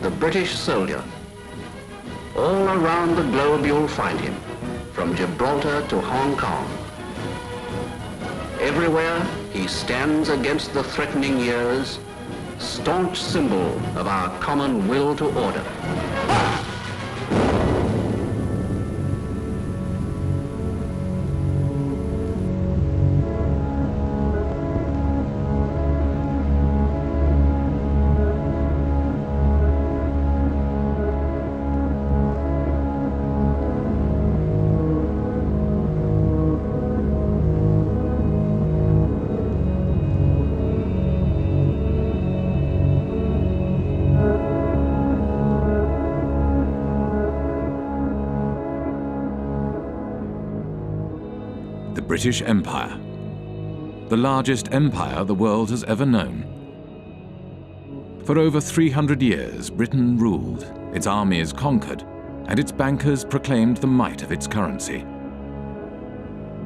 the British soldier. All around the globe you'll find him, from Gibraltar to Hong Kong. Everywhere he stands against the threatening years, staunch symbol of our common will to order. The British Empire, the largest empire the world has ever known. For over 300 years, Britain ruled, its armies conquered, and its bankers proclaimed the might of its currency.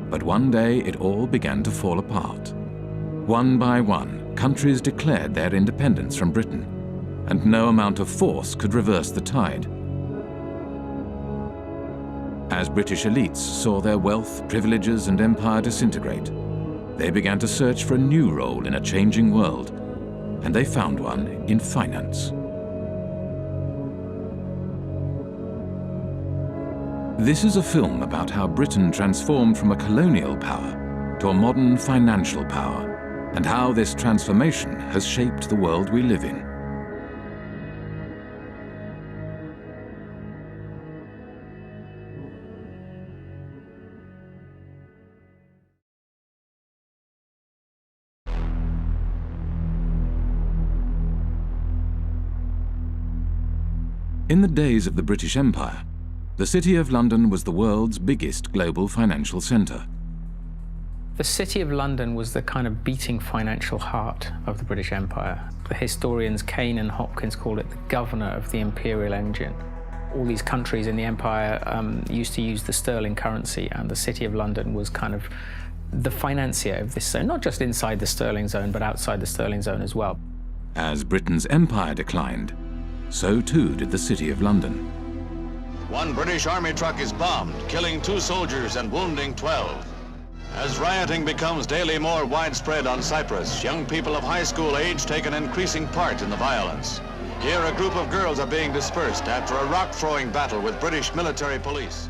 But one day it all began to fall apart. One by one, countries declared their independence from Britain, and no amount of force could reverse the tide. As British elites saw their wealth, privileges, and empire disintegrate, they began to search for a new role in a changing world, and they found one in finance. This is a film about how Britain transformed from a colonial power to a modern financial power, and how this transformation has shaped the world we live in. In the days of the British Empire, the City of London was the world's biggest global financial centre. The City of London was the kind of beating financial heart of the British Empire. The historians Kane and Hopkins call it the governor of the imperial engine. All these countries in the empire used to use the sterling currency, and the City of London was kind of the financier of this zone, not just inside the sterling zone, but outside the sterling zone as well. As Britain's empire declined, so too did the City of London. One British Army truck is bombed, killing 2 soldiers and wounding 12. As rioting becomes daily more widespread on Cyprus, young people of high school age take an increasing part in the violence. Here, a group of girls are being dispersed after a rock-throwing battle with British military police.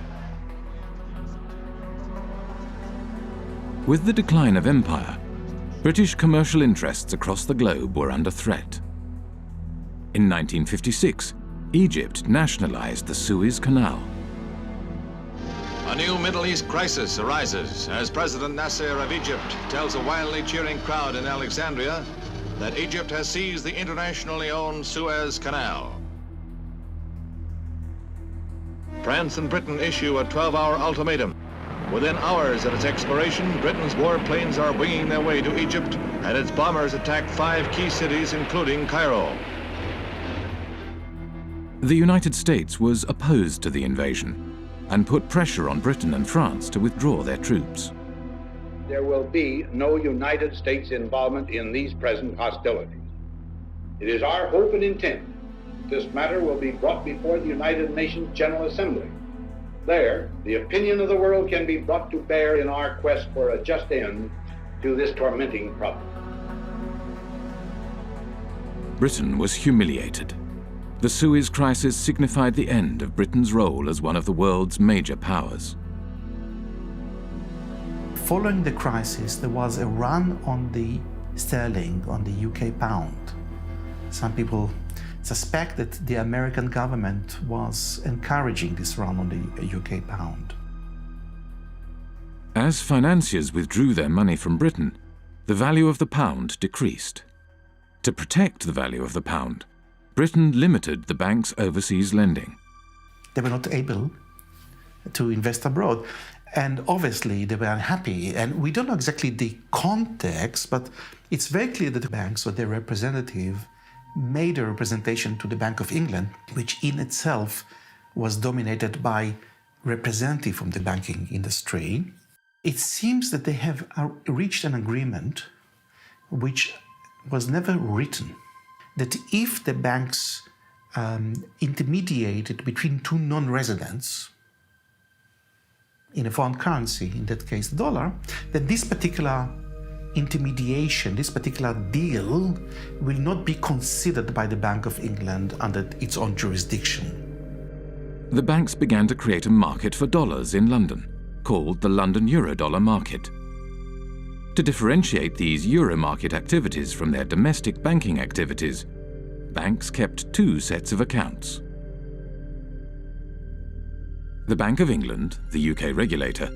With the decline of empire, British commercial interests across the globe were under threat. In 1956, Egypt nationalized the Suez Canal. A new Middle East crisis arises as President Nasser of Egypt tells a wildly cheering crowd in Alexandria that Egypt has seized the internationally owned Suez Canal. France and Britain issue a 12-hour ultimatum. Within hours of its expiration, Britain's warplanes are winging their way to Egypt, and its bombers attack 5 key cities, including Cairo. The United States was opposed to the invasion and put pressure on Britain and France to withdraw their troops. There will be no United States involvement in these present hostilities. It is our hope and intent that this matter will be brought before the United Nations General Assembly. There, the opinion of the world can be brought to bear in our quest for a just end to this tormenting problem. Britain was humiliated. The Suez Crisis signified the end of Britain's role as one of the world's major powers. Following the crisis, there was a run on the sterling, on the UK pound. Some people suspect that the American government was encouraging this run on the UK pound. As financiers withdrew their money from Britain, the value of the pound decreased. To protect the value of the pound, Britain limited the bank's overseas lending. They were not able to invest abroad, and obviously they were unhappy. And we don't know exactly the context, but it's very clear that the banks or their representative made a representation to the Bank of England, which in itself was dominated by representatives from the banking industry. It seems that they have reached an agreement which was never written, that if the banks intermediated between two non-residents in a foreign currency, in that case the dollar, then this particular intermediation, this particular deal will not be considered by the Bank of England under its own jurisdiction. The banks began to create a market for dollars in London, called the London Eurodollar market. To differentiate these euro market activities from their domestic banking activities, banks kept two sets of accounts. The Bank of England, the UK regulator,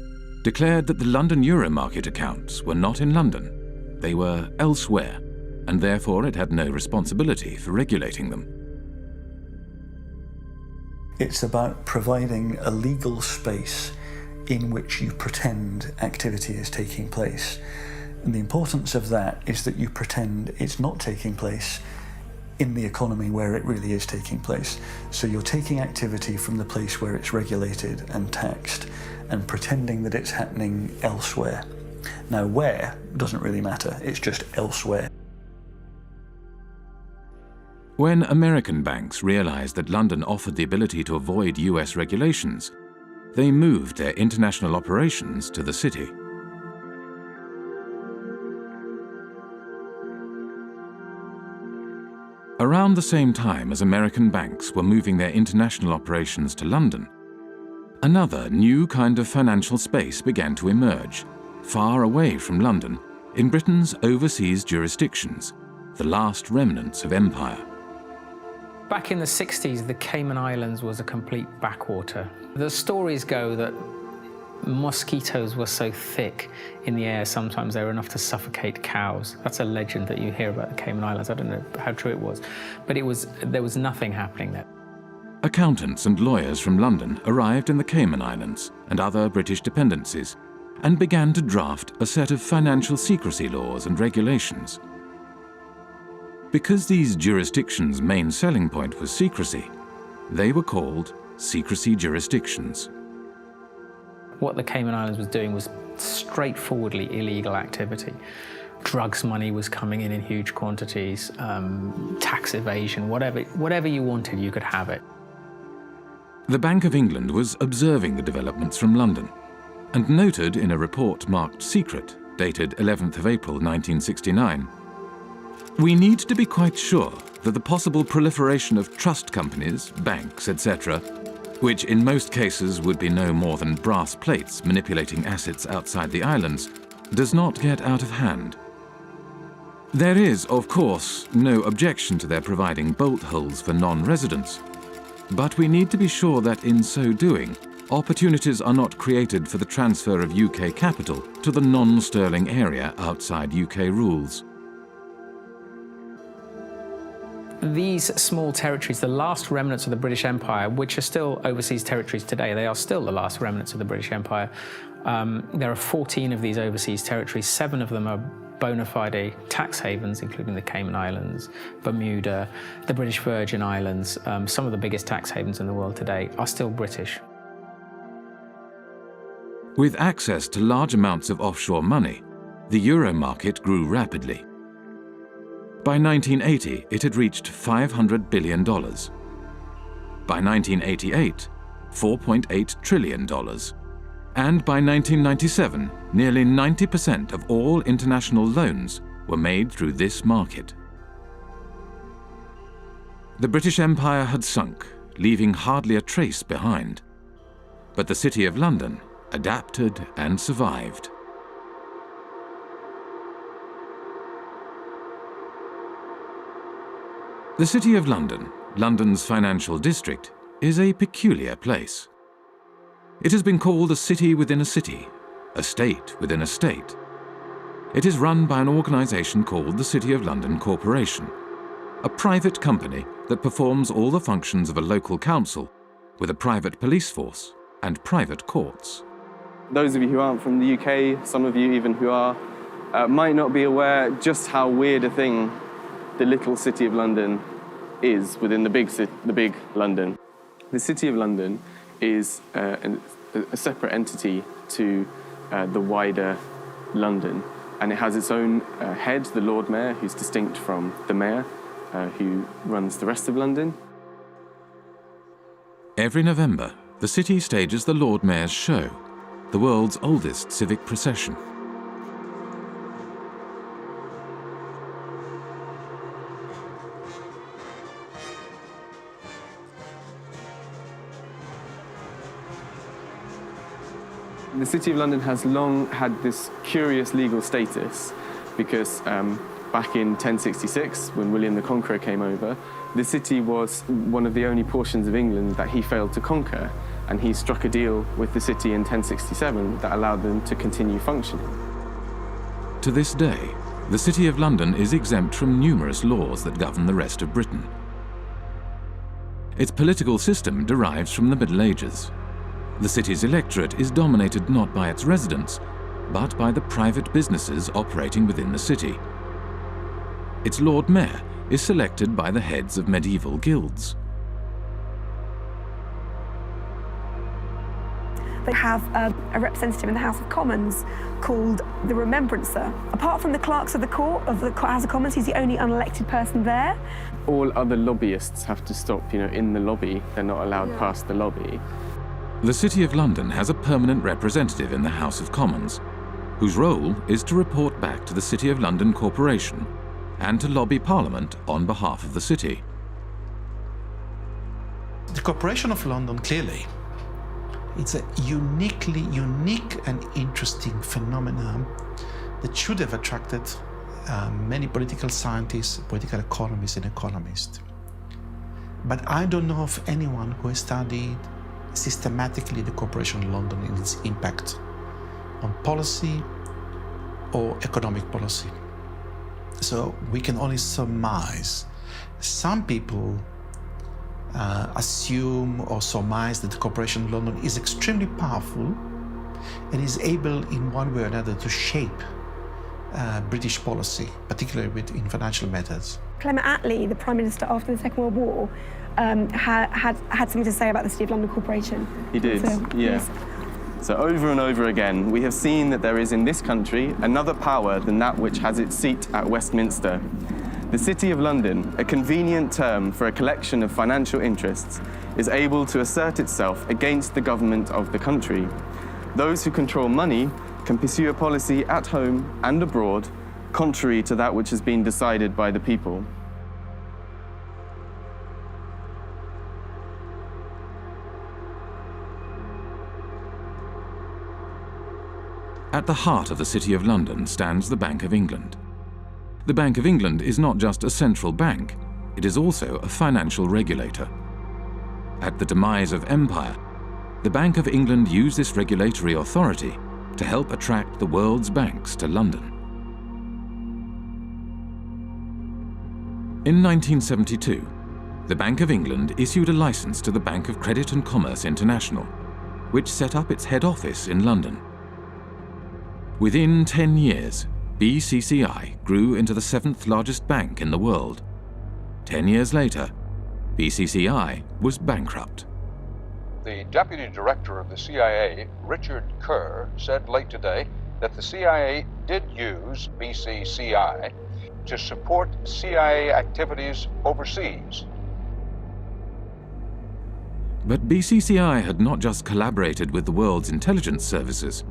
declared that the London euro market accounts were not in London. They were elsewhere, and therefore it had no responsibility for regulating them. It's about providing a legal space in which you pretend activity is taking place. And the importance of that is that you pretend it's not taking place in the economy where it really is taking place. So you're taking activity from the place where it's regulated and taxed and pretending that it's happening elsewhere. Now, where doesn't really matter, it's just elsewhere. When American banks realized that London offered the ability to avoid US regulations, they moved their international operations to the city. Around the same time as American banks were moving their international operations to London, another new kind of financial space began to emerge, far away from London, in Britain's overseas jurisdictions, the last remnants of empire. Back in the 60s, the Cayman Islands was a complete backwater. The stories go that mosquitoes were so thick in the air, sometimes they were enough to suffocate cows. That's a legend that you hear about the Cayman Islands. I don't know how true it was, but there was nothing happening there. Accountants and lawyers from London arrived in the Cayman Islands and other British dependencies and began to draft a set of financial secrecy laws and regulations. Because these jurisdictions' main selling point was secrecy, they were called secrecy jurisdictions. What the Cayman Islands was doing was straightforwardly illegal activity. Drugs money was coming in huge quantities, tax evasion, whatever you wanted, you could have it. The Bank of England was observing the developments from London and noted in a report marked secret, dated 11th of April 1969, "We need to be quite sure that the possible proliferation of trust companies, banks, etc., which in most cases would be no more than brass plates manipulating assets outside the islands, does not get out of hand. There is, of course, no objection to their providing bolt holes for non-residents, but we need to be sure that in so doing, opportunities are not created for the transfer of UK capital to the non-sterling area outside UK rules." These small territories, the last remnants of the British Empire, which are still overseas territories today, they are still the last remnants of the British Empire. There are 14 of these overseas territories. 7 of them are bona fide tax havens, including the Cayman Islands, Bermuda, the British Virgin Islands. Some of the biggest tax havens in the world today are still British. With access to large amounts of offshore money, the euro market grew rapidly. By 1980, it had reached $500 billion. By 1988, $4.8 trillion. And by 1997, nearly 90% of all international loans were made through this market. The British Empire had sunk, leaving hardly a trace behind. But the City of London adapted and survived. The City of London, London's financial district, is a peculiar place. It has been called a city within a city, a state within a state. It is run by an organisation called the City of London Corporation, a private company that performs all the functions of a local council with a private police force and private courts. Those of you who aren't from the UK, some of you even who are, might not be aware just how weird a thing the little City of London is within the big London. The City of London is a separate entity to the wider London, and it has its own head, the Lord Mayor, who's distinct from the Mayor, who runs the rest of London. Every November, the city stages the Lord Mayor's Show, the world's oldest civic procession. The City of London has long had this curious legal status because back in 1066, when William the Conqueror came over, the city was one of the only portions of England that he failed to conquer, and he struck a deal with the city in 1067 that allowed them to continue functioning. To this day, the City of London is exempt from numerous laws that govern the rest of Britain. Its political system derives from the Middle Ages. The city's electorate is dominated not by its residents, but by the private businesses operating within the city. Its Lord Mayor is selected by the heads of medieval guilds. They have a representative in the House of Commons called the Remembrancer. Apart from the clerks of the court of the House of Commons, he's the only unelected person there. All other lobbyists have to stop, in the lobby. They're not allowed past the lobby. The City of London has a permanent representative in the House of Commons, whose role is to report back to the City of London Corporation and to lobby Parliament on behalf of the city. The Corporation of London, clearly, it's a unique and interesting phenomenon that should have attracted many political scientists, political economists and economists. But I don't know of anyone who has studied systematically the Corporation of London and its impact on policy or economic policy. So we can only surmise. Some people assume or surmise that the Corporation of London is extremely powerful and is able in one way or another to shape British policy, particularly in financial matters. Clement Attlee, the Prime Minister after the Second World War, had something to say about the City of London Corporation. He did, yes. So over and over again, we have seen that there is in this country another power than that which has its seat at Westminster. The City of London, a convenient term for a collection of financial interests, is able to assert itself against the government of the country. Those who control money can pursue a policy at home and abroad, contrary to that which has been decided by the people. At the heart of the City of London stands the Bank of England. The Bank of England is not just a central bank, it is also a financial regulator. At the demise of empire, the Bank of England used this regulatory authority to help attract the world's banks to London. In 1972, the Bank of England issued a license to the Bank of Credit and Commerce International, which set up its head office in London. Within 10 years, BCCI grew into the 7th largest bank in the world. 10 years later, BCCI was bankrupt. The deputy director of the CIA, Richard Kerr, said late today that the CIA did use BCCI to support CIA activities overseas. But BCCI had not just collaborated with the world's intelligence services.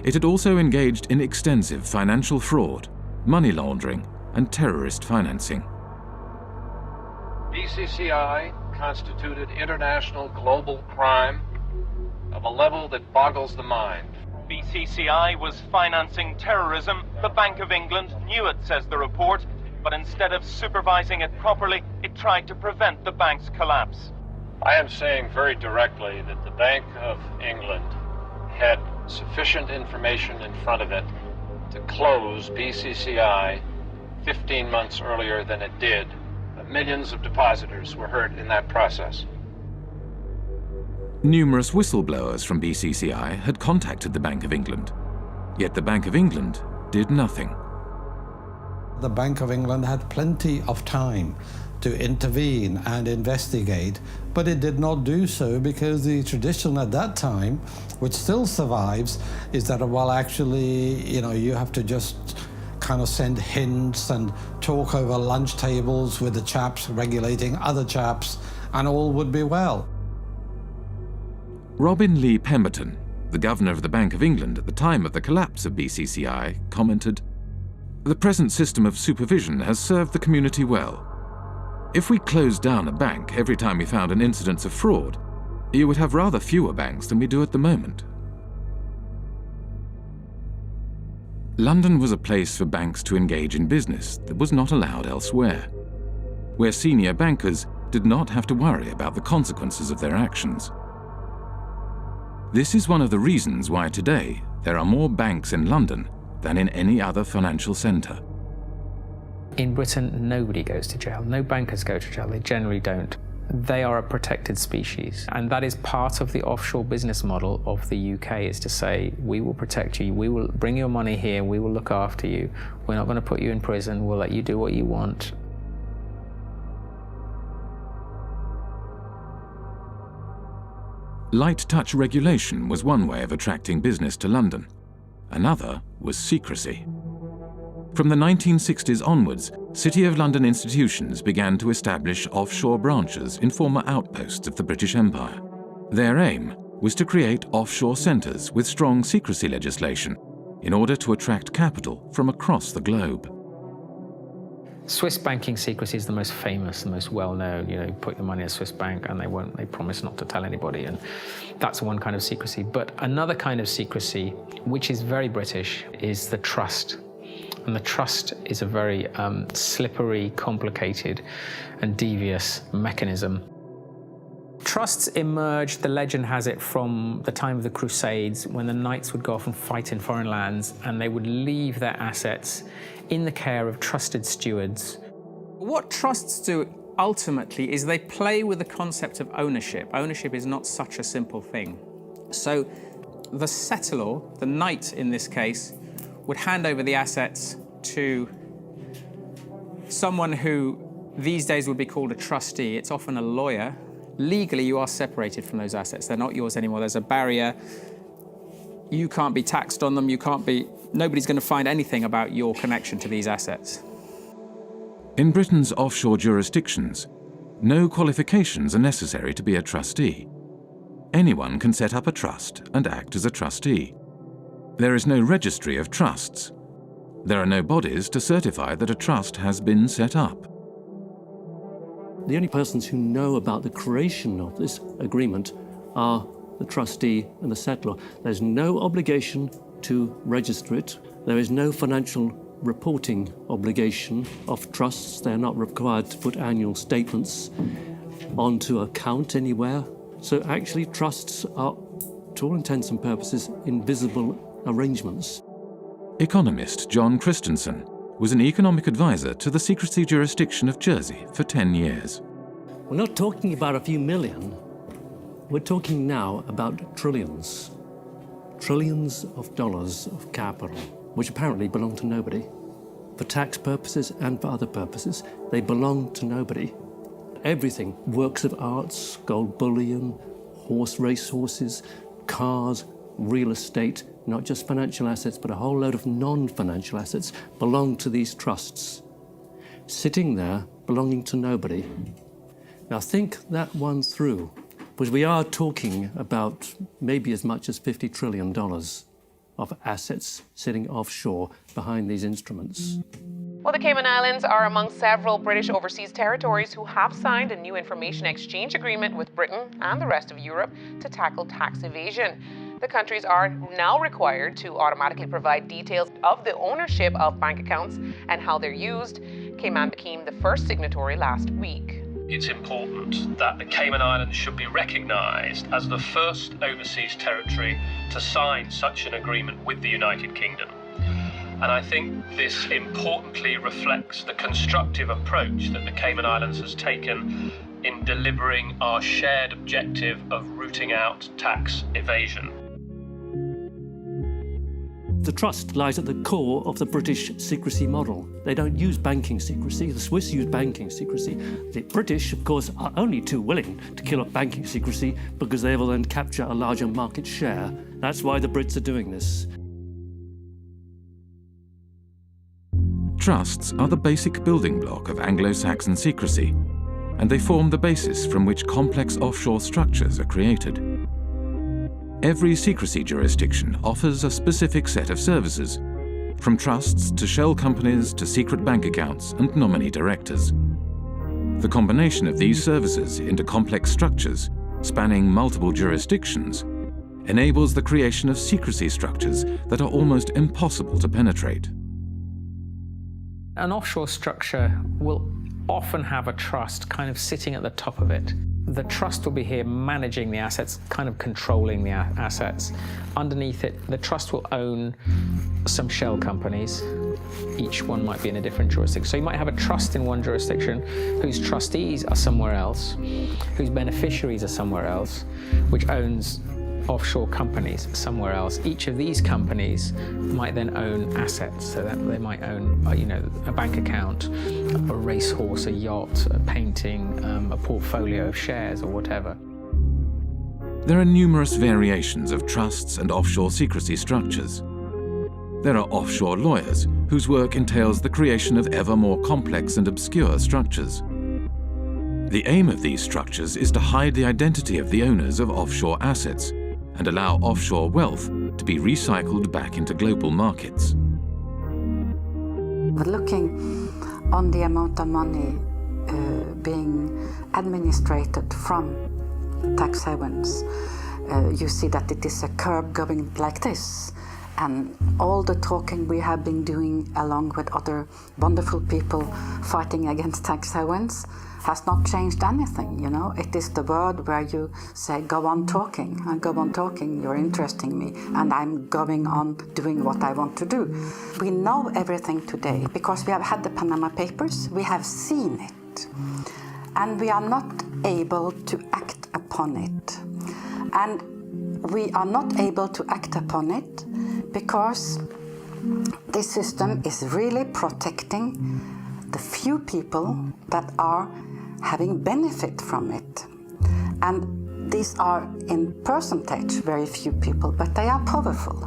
It had also engaged in extensive financial fraud, money laundering, and terrorist financing. BCCI constituted international global crime of a level that boggles the mind. BCCI was financing terrorism. The Bank of England knew it, says the report, but instead of supervising it properly, it tried to prevent the bank's collapse. I am saying very directly that the Bank of England had sufficient information in front of it to close BCCI 15 months earlier than it did. Millions of depositors were hurt in that process. Numerous whistleblowers from BCCI had contacted the Bank of England, yet the Bank of England did nothing. The Bank of England had plenty of time to intervene and investigate, but it did not do so because the tradition at that time, which still survives, is that, well, actually, you have to just kind of send hints and talk over lunch tables with the chaps regulating other chaps, and all would be well. Robin Lee Pemberton, the governor of the Bank of England at the time of the collapse of BCCI, commented, "The present system of supervision has served the community well. If we closed down a bank every time we found an incidence of fraud, you would have rather fewer banks than we do at the moment." London was a place for banks to engage in business that was not allowed elsewhere, where senior bankers did not have to worry about the consequences of their actions. This is one of the reasons why today there are more banks in London than in any other financial centre. In Britain, nobody goes to jail. No bankers go to jail. They generally don't. They are a protected species. And that is part of the offshore business model of the UK, is to say, we will protect you, we will bring your money here, we will look after you. We're not going to put you in prison, we'll let you do what you want. Light touch regulation was one way of attracting business to London. Another was secrecy. From the 1960s onwards, City of London institutions began to establish offshore branches in former outposts of the British Empire. Their aim was to create offshore centres with strong secrecy legislation in order to attract capital from across the globe. Swiss banking secrecy is the most famous, the most well-known. You put your money in a Swiss bank and they promise not to tell anybody, and that's one kind of secrecy. But another kind of secrecy, which is very British, is the trust. And the trust is a very slippery, complicated, and devious mechanism. Trusts emerged, the legend has it, from the time of the Crusades, when the knights would go off and fight in foreign lands, and they would leave their assets in the care of trusted stewards. What trusts do ultimately is they play with the concept of ownership. Ownership is not such a simple thing. So the settlor, the knight in this case, would hand over the assets to someone who these days would be called a trustee. It's often a lawyer. Legally, you are separated from those assets. They're not yours anymore. There's a barrier. You can't be taxed on them. Nobody's going to find anything about your connection to these assets. In Britain's offshore jurisdictions, no qualifications are necessary to be a trustee. Anyone can set up a trust and act as a trustee. There is no registry of trusts. There are no bodies to certify that a trust has been set up. The only persons who know about the creation of this agreement are the trustee and the settlor. There's no obligation to register it. There is no financial reporting obligation of trusts. They're not required to put annual statements onto account anywhere. So actually trusts are, to all intents and purposes, invisible arrangements. Economist John Christensen was an economic advisor to the secrecy jurisdiction of Jersey for 10 years. We're not talking about a few million. We're talking now about trillions. Trillions of dollars of capital, which apparently belong to nobody. For tax purposes and for other purposes, they belong to nobody. Everything, works of arts, gold bullion, racehorses, cars, real estate, not just financial assets, but a whole load of non-financial assets belong to these trusts, sitting there belonging to nobody. Now think that one through, because we are talking about maybe as much as $50 trillion of assets sitting offshore behind these instruments. Well, the Cayman Islands are among several British overseas territories who have signed a new information exchange agreement with Britain and the rest of Europe to tackle tax evasion. The countries are now required to automatically provide details of the ownership of bank accounts and how they're used. Cayman became the first signatory last week. It's important that the Cayman Islands should be recognised as the first overseas territory to sign such an agreement with the United Kingdom. And I think this importantly reflects the constructive approach that the Cayman Islands has taken in delivering our shared objective of rooting out tax evasion. The trust lies at the core of the British secrecy model. They don't use banking secrecy. The Swiss use banking secrecy. The British, of course, are only too willing to kill off banking secrecy because they will then capture a larger market share. That's why the Brits are doing this. Trusts are the basic building block of Anglo-Saxon secrecy, and they form the basis from which complex offshore structures are created. Every secrecy jurisdiction offers a specific set of services, from trusts to shell companies to secret bank accounts and nominee directors. The combination of these services into complex structures, spanning multiple jurisdictions, enables the creation of secrecy structures that are almost impossible to penetrate. An offshore structure will often have a trust kind of sitting at the top of it. The trust will be here managing the assets, kind of controlling the assets. Underneath it, the trust will own some shell companies. Each one might be in a different jurisdiction. So you might have a trust in one jurisdiction whose trustees are somewhere else, whose beneficiaries are somewhere else, which owns offshore companies somewhere else. Each of these companies might then own assets, so that they might own, a bank account, a racehorse, a yacht, a painting, a portfolio of shares or whatever. There are numerous variations of trusts and offshore secrecy structures. There are offshore lawyers whose work entails the creation of ever more complex and obscure structures. The aim of these structures is to hide the identity of the owners of offshore assets and allow offshore wealth to be recycled back into global markets. But looking on the amount of money being administrated from tax havens, you see that it is a curve going like this. And all the talking we have been doing along with other wonderful people fighting against tax havens has not changed anything, It is the word where you say, go on talking, and go on talking, you're interesting me, and I'm going on doing what I want to do. We know everything today because we have had the Panama Papers, we have seen it, and we are not able to act upon it. And we are not able to act upon it because this system is really protecting the few people that are having benefit from it. And these are in percentage very few people, but they are powerful.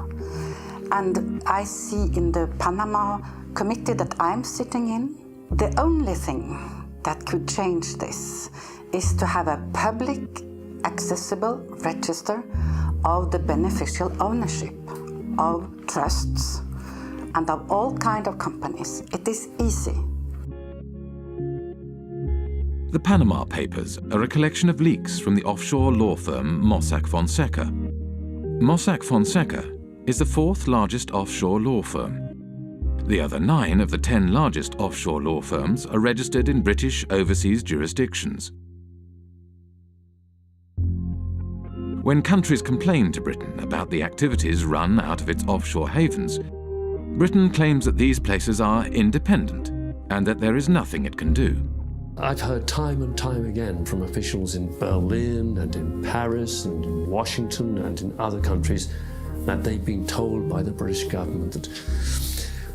And I see in the Panama committee that I'm sitting in, the only thing that could change this is to have a public accessible register of the beneficial ownership of trusts and of all kinds of companies. It is easy. The Panama Papers are a collection of leaks from the offshore law firm Mossack Fonseca. Mossack Fonseca is the fourth largest offshore law firm. The other 9 of the 10 largest offshore law firms are registered in British overseas jurisdictions. When countries complain to Britain about the activities run out of its offshore havens, Britain claims that these places are independent and that there is nothing it can do. I've heard time and time again from officials in Berlin and in Paris and in Washington and in other countries that they've been told by the British government that,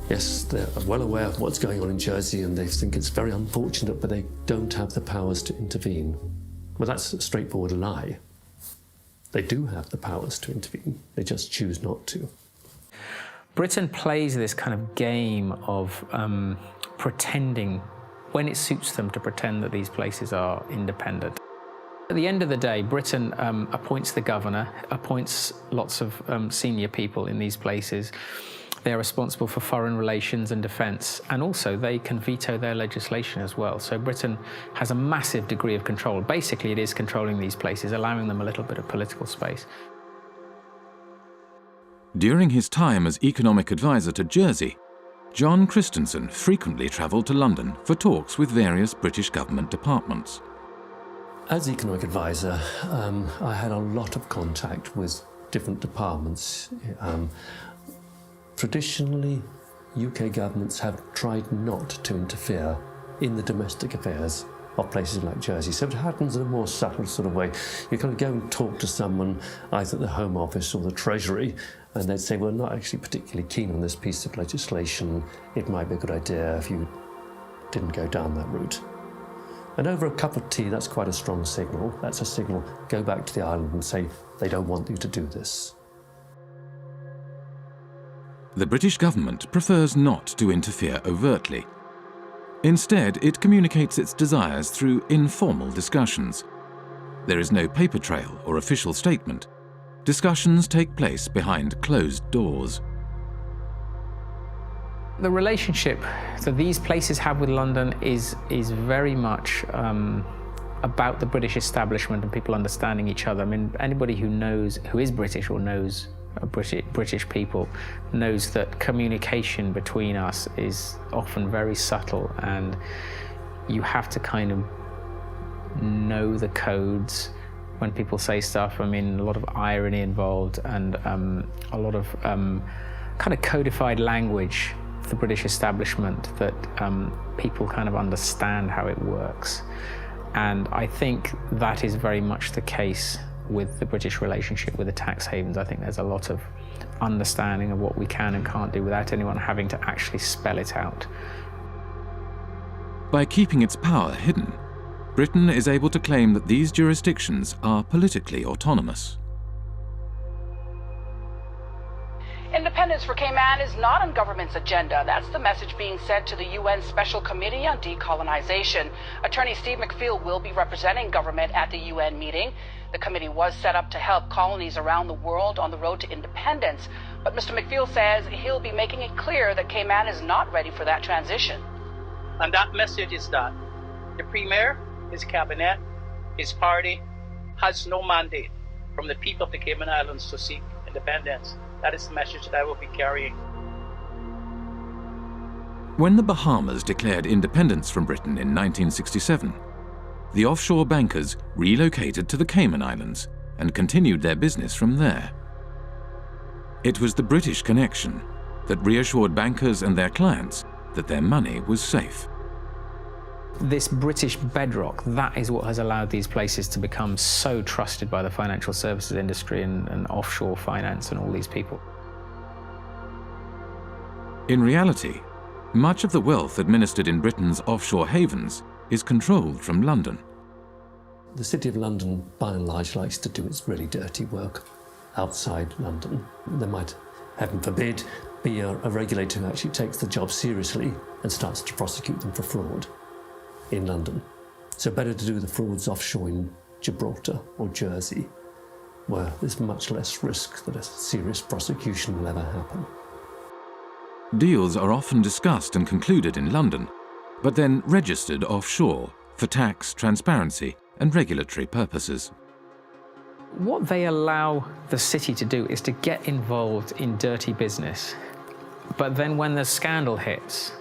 yes, they're well aware of what's going on in Jersey and they think it's very unfortunate, but they don't have the powers to intervene. Well, that's a straightforward lie. They do have the powers to intervene, they just choose not to. Britain plays this kind of game of pretending, when it suits them, to pretend that these places are independent. At the end of the day, Britain appoints the governor, appoints lots of senior people in these places. They're responsible for foreign relations and defence, and also they can veto their legislation as well. So Britain has a massive degree of control. Basically, it is controlling these places, allowing them a little bit of political space. During his time as economic advisor to Jersey, John Christensen frequently travelled to London for talks with various British government departments. As economic advisor, I had a lot of contact with different departments. Traditionally, UK governments have tried not to interfere in the domestic affairs of places like Jersey. So it happens in a more subtle sort of way. You kind of go and talk to someone, either at the Home Office or the Treasury, and they'd say, well, not actually particularly keen on this piece of legislation. It might be a good idea if you didn't go down that route. And over a cup of tea, that's quite a strong signal. That's a signal, go back to the island and say, they don't want you to do this. The British government prefers not to interfere overtly. Instead, it communicates its desires through informal discussions. There is no paper trail or official statement. discussions take place behind closed doors. The relationship that these places have with London is very much about the British establishment and people understanding each other. I mean, anybody who is British or knows British people knows that communication between us is often very subtle, and you have to kind of know the codes when people say stuff. I mean, a lot of irony involved and a lot of kind of codified language for the British establishment that people kind of understand how it works. And I think that is very much the case with the British relationship with the tax havens. I think there's a lot of understanding of what we can and can't do without anyone having to actually spell it out. By keeping its power hidden, Britain is able to claim that these jurisdictions are politically autonomous. Independence for Cayman is not on government's agenda. That's the message being sent to the UN Special Committee on Decolonization. Attorney Steve McPhail will be representing government at the UN meeting. The committee was set up to help colonies around the world on the road to independence. But Mr. McPhail says he'll be making it clear that Cayman is not ready for that transition. And that message is that the Premier, his cabinet, his party has no mandate from the people of the Cayman Islands to seek independence. That is the message that I will be carrying. When the Bahamas declared independence from Britain in 1967, the offshore bankers relocated to the Cayman Islands and continued their business from there. It was the British connection that reassured bankers and their clients that their money was safe. This British bedrock, that is what has allowed these places to become so trusted by the financial services industry and offshore finance and all these people. In reality, much of the wealth administered in Britain's offshore havens is controlled from London. The City of London, by and large, likes to do its really dirty work outside London. There might, heaven forbid, be a regulator who actually takes the job seriously and starts to prosecute them for fraud in London. So better to do the frauds offshore in Gibraltar or Jersey, where there's much less risk that a serious prosecution will ever happen. Deals are often discussed and concluded in London, but then registered offshore for tax, transparency, and regulatory purposes. What they allow the city to do is to get involved in dirty business, but then when the scandal hits,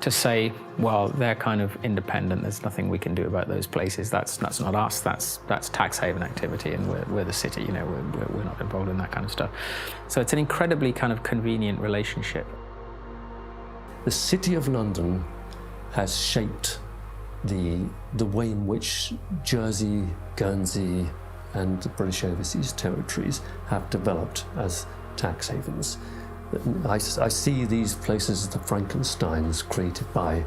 to say, well, they're kind of independent, there's nothing we can do about those places, that's not us, that's tax haven activity, and we're the city, you know, we're not involved in that kind of stuff. So it's an incredibly kind of convenient relationship. The City of London has shaped the way in which Jersey, Guernsey, and the British Overseas Territories have developed as tax havens. I see these places as the Frankensteins created by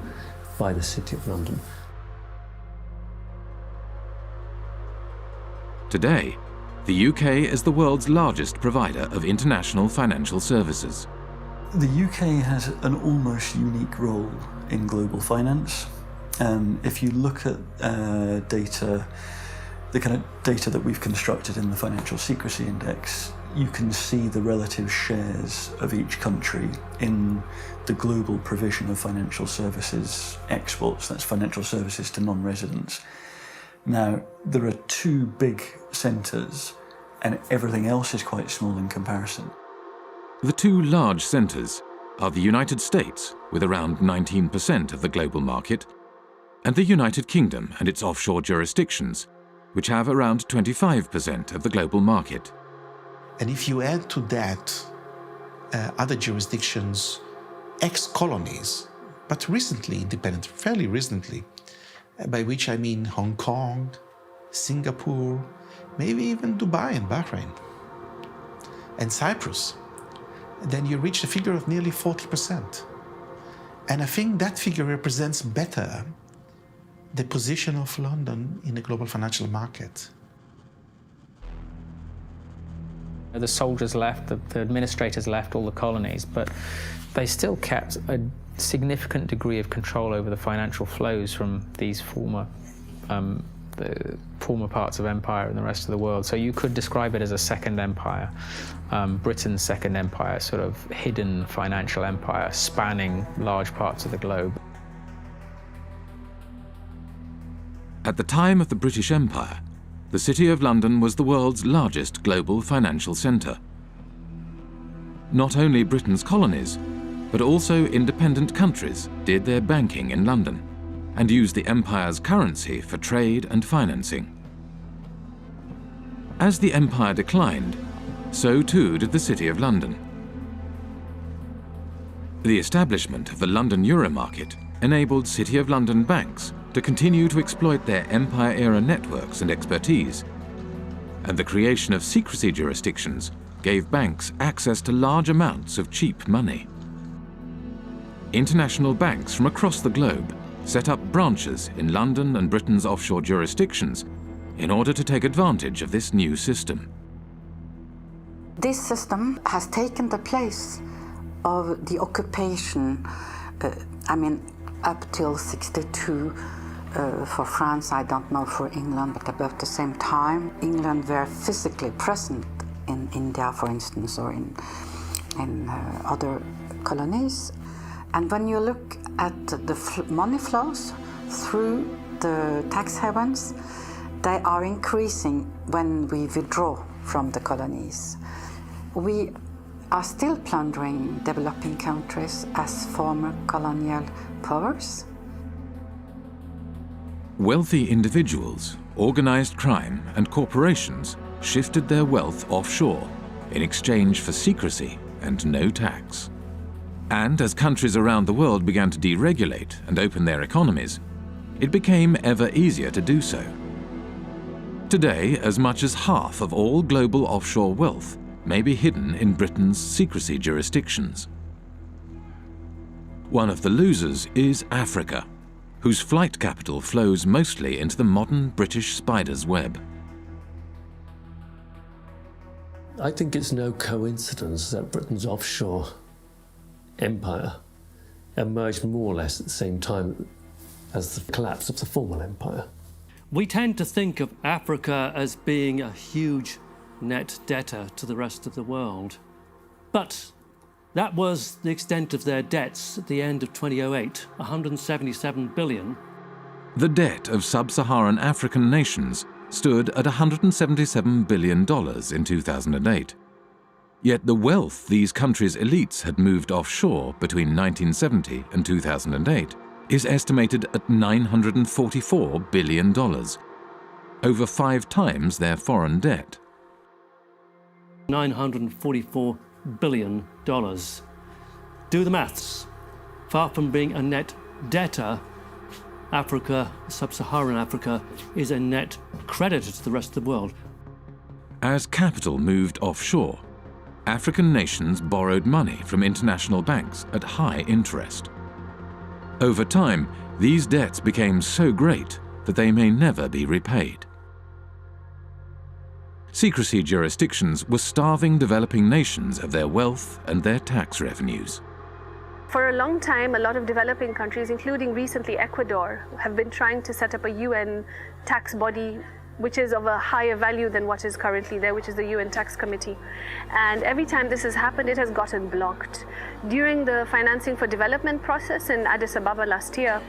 the City of London. Today, the UK is the world's largest provider of international financial services. The UK has an almost unique role in global finance. If you look at data, the kind of data that we've constructed in the Financial Secrecy Index, you can see the relative shares of each country in the global provision of financial services exports. That's financial services to non-residents. Now, there are two big centres, and everything else is quite small in comparison. The two large centres are the United States, with around 19% of the global market, and the United Kingdom and its offshore jurisdictions, which have around 25% of the global market. And if you add to that other jurisdictions, ex-colonies, but recently independent, fairly recently, by which I mean Hong Kong, Singapore, maybe even Dubai and Bahrain, and Cyprus, then you reach a figure of nearly 40%. And I think that figure represents better the position of London in the global financial market. The soldiers left, the administrators left all the colonies, but they still kept a significant degree of control over the financial flows from these former former parts of empire in the rest of the world. So you could describe it as a second empire, Britain's second empire, sort of hidden financial empire spanning large parts of the globe. At the time of the British Empire, the City of London was the world's largest global financial centre. Not only Britain's colonies, but also independent countries did their banking in London and used the empire's currency for trade and financing. As the empire declined, so too did the City of London. The establishment of the London Euro market enabled City of London banks to continue to exploit their empire-era networks and expertise, and the creation of secrecy jurisdictions gave banks access to large amounts of cheap money. International banks from across the globe set up branches in London and Britain's offshore jurisdictions in order to take advantage of this new system. This system has taken the place of the occupation, up till 62. For France, I don't know for England, but about the same time, England were physically present in India, for instance, or in other colonies. And when you look at the money flows through the tax havens, they are increasing when we withdraw from the colonies. We are still plundering developing countries as former colonial powers. Wealthy individuals, organized crime, and corporations shifted their wealth offshore in exchange for secrecy and no tax. And as countries around the world began to deregulate and open their economies, it became ever easier to do so. Today, as much as half of all global offshore wealth may be hidden in Britain's secrecy jurisdictions. One of the losers is Africa, whose flight capital flows mostly into the modern British spider's web. I think it's no coincidence that Britain's offshore empire emerged more or less at the same time as the collapse of the former empire. We tend to think of Africa as being a huge net debtor to the rest of the world. But that was the extent of their debts at the end of 2008, 177 billion. The debt of sub-Saharan African nations stood at $177 billion in 2008. Yet the wealth these countries' elites had moved offshore between 1970 and 2008 is estimated at $944 billion, over 5 times their foreign debt. $944 billion. Do the maths. Far from being a net debtor, Africa, sub-Saharan Africa, is a net creditor to the rest of the world. As capital moved offshore, African nations borrowed money from international banks at high interest. Over time, these debts became so great that they may never be repaid. Secrecy jurisdictions were starving developing nations of their wealth and their tax revenues. For a long time, a lot of developing countries, including recently Ecuador, have been trying to set up a UN tax body which is of a higher value than what is currently there, which is the UN Tax Committee. And every time this has happened, it has gotten blocked. During the financing for development process in Addis Ababa last year,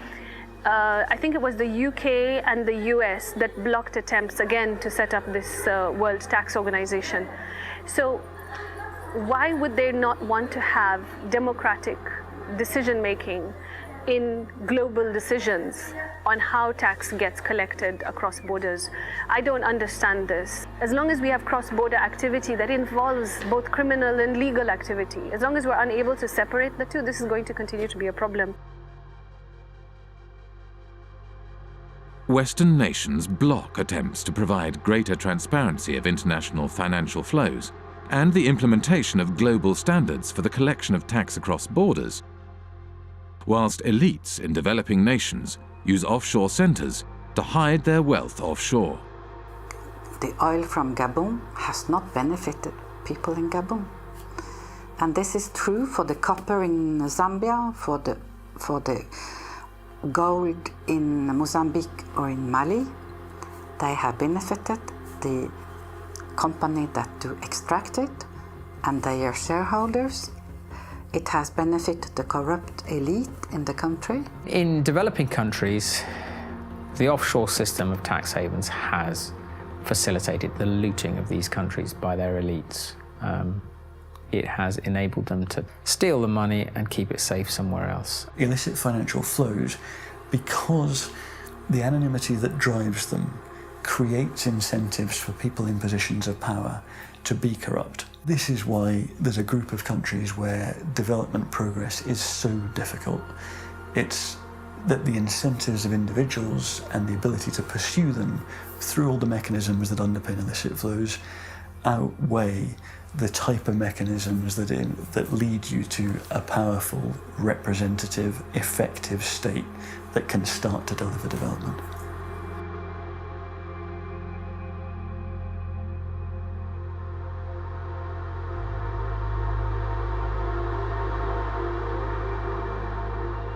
I think it was the UK and the US that blocked attempts again to set up this World Tax Organization. So why would they not want to have democratic decision-making in global decisions on how tax gets collected across borders? I don't understand this. As long as we have cross-border activity that involves both criminal and legal activity, as long as we're unable to separate the two, this is going to continue to be a problem. Western nations block attempts to provide greater transparency of international financial flows and the implementation of global standards for the collection of tax across borders, whilst elites in developing nations use offshore centres to hide their wealth offshore. The oil from Gabon has not benefited people in Gabon. And this is true for the copper in Zambia, for the gold in Mozambique or in Mali. they have benefited the company that do extract it and their shareholders. It has benefited the corrupt elite in the country. In developing countries, the offshore system of tax havens has facilitated the looting of these countries by their elites. It has enabled them to steal the money and keep it safe somewhere else. Illicit financial flows, because the anonymity that drives them creates incentives for people in positions of power to be corrupt. This is why there's a group of countries where development progress is so difficult. It's that the incentives of individuals and the ability to pursue them through all the mechanisms that underpin illicit flows outweigh the type of mechanisms that lead you to a powerful, representative, effective state that can start to deliver development.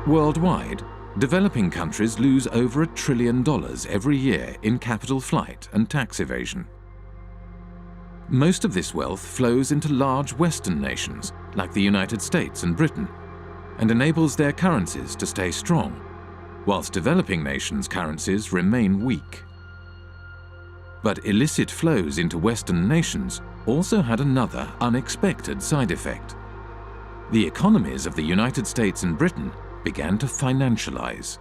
Worldwide, developing countries lose over $1 trillion every year in capital flight and tax evasion. Most of this wealth flows into large Western nations like the United States and Britain and enables their currencies to stay strong, whilst developing nations' currencies remain weak. But illicit flows into Western nations also had another unexpected side effect. The economies of the United States and Britain began to financialize.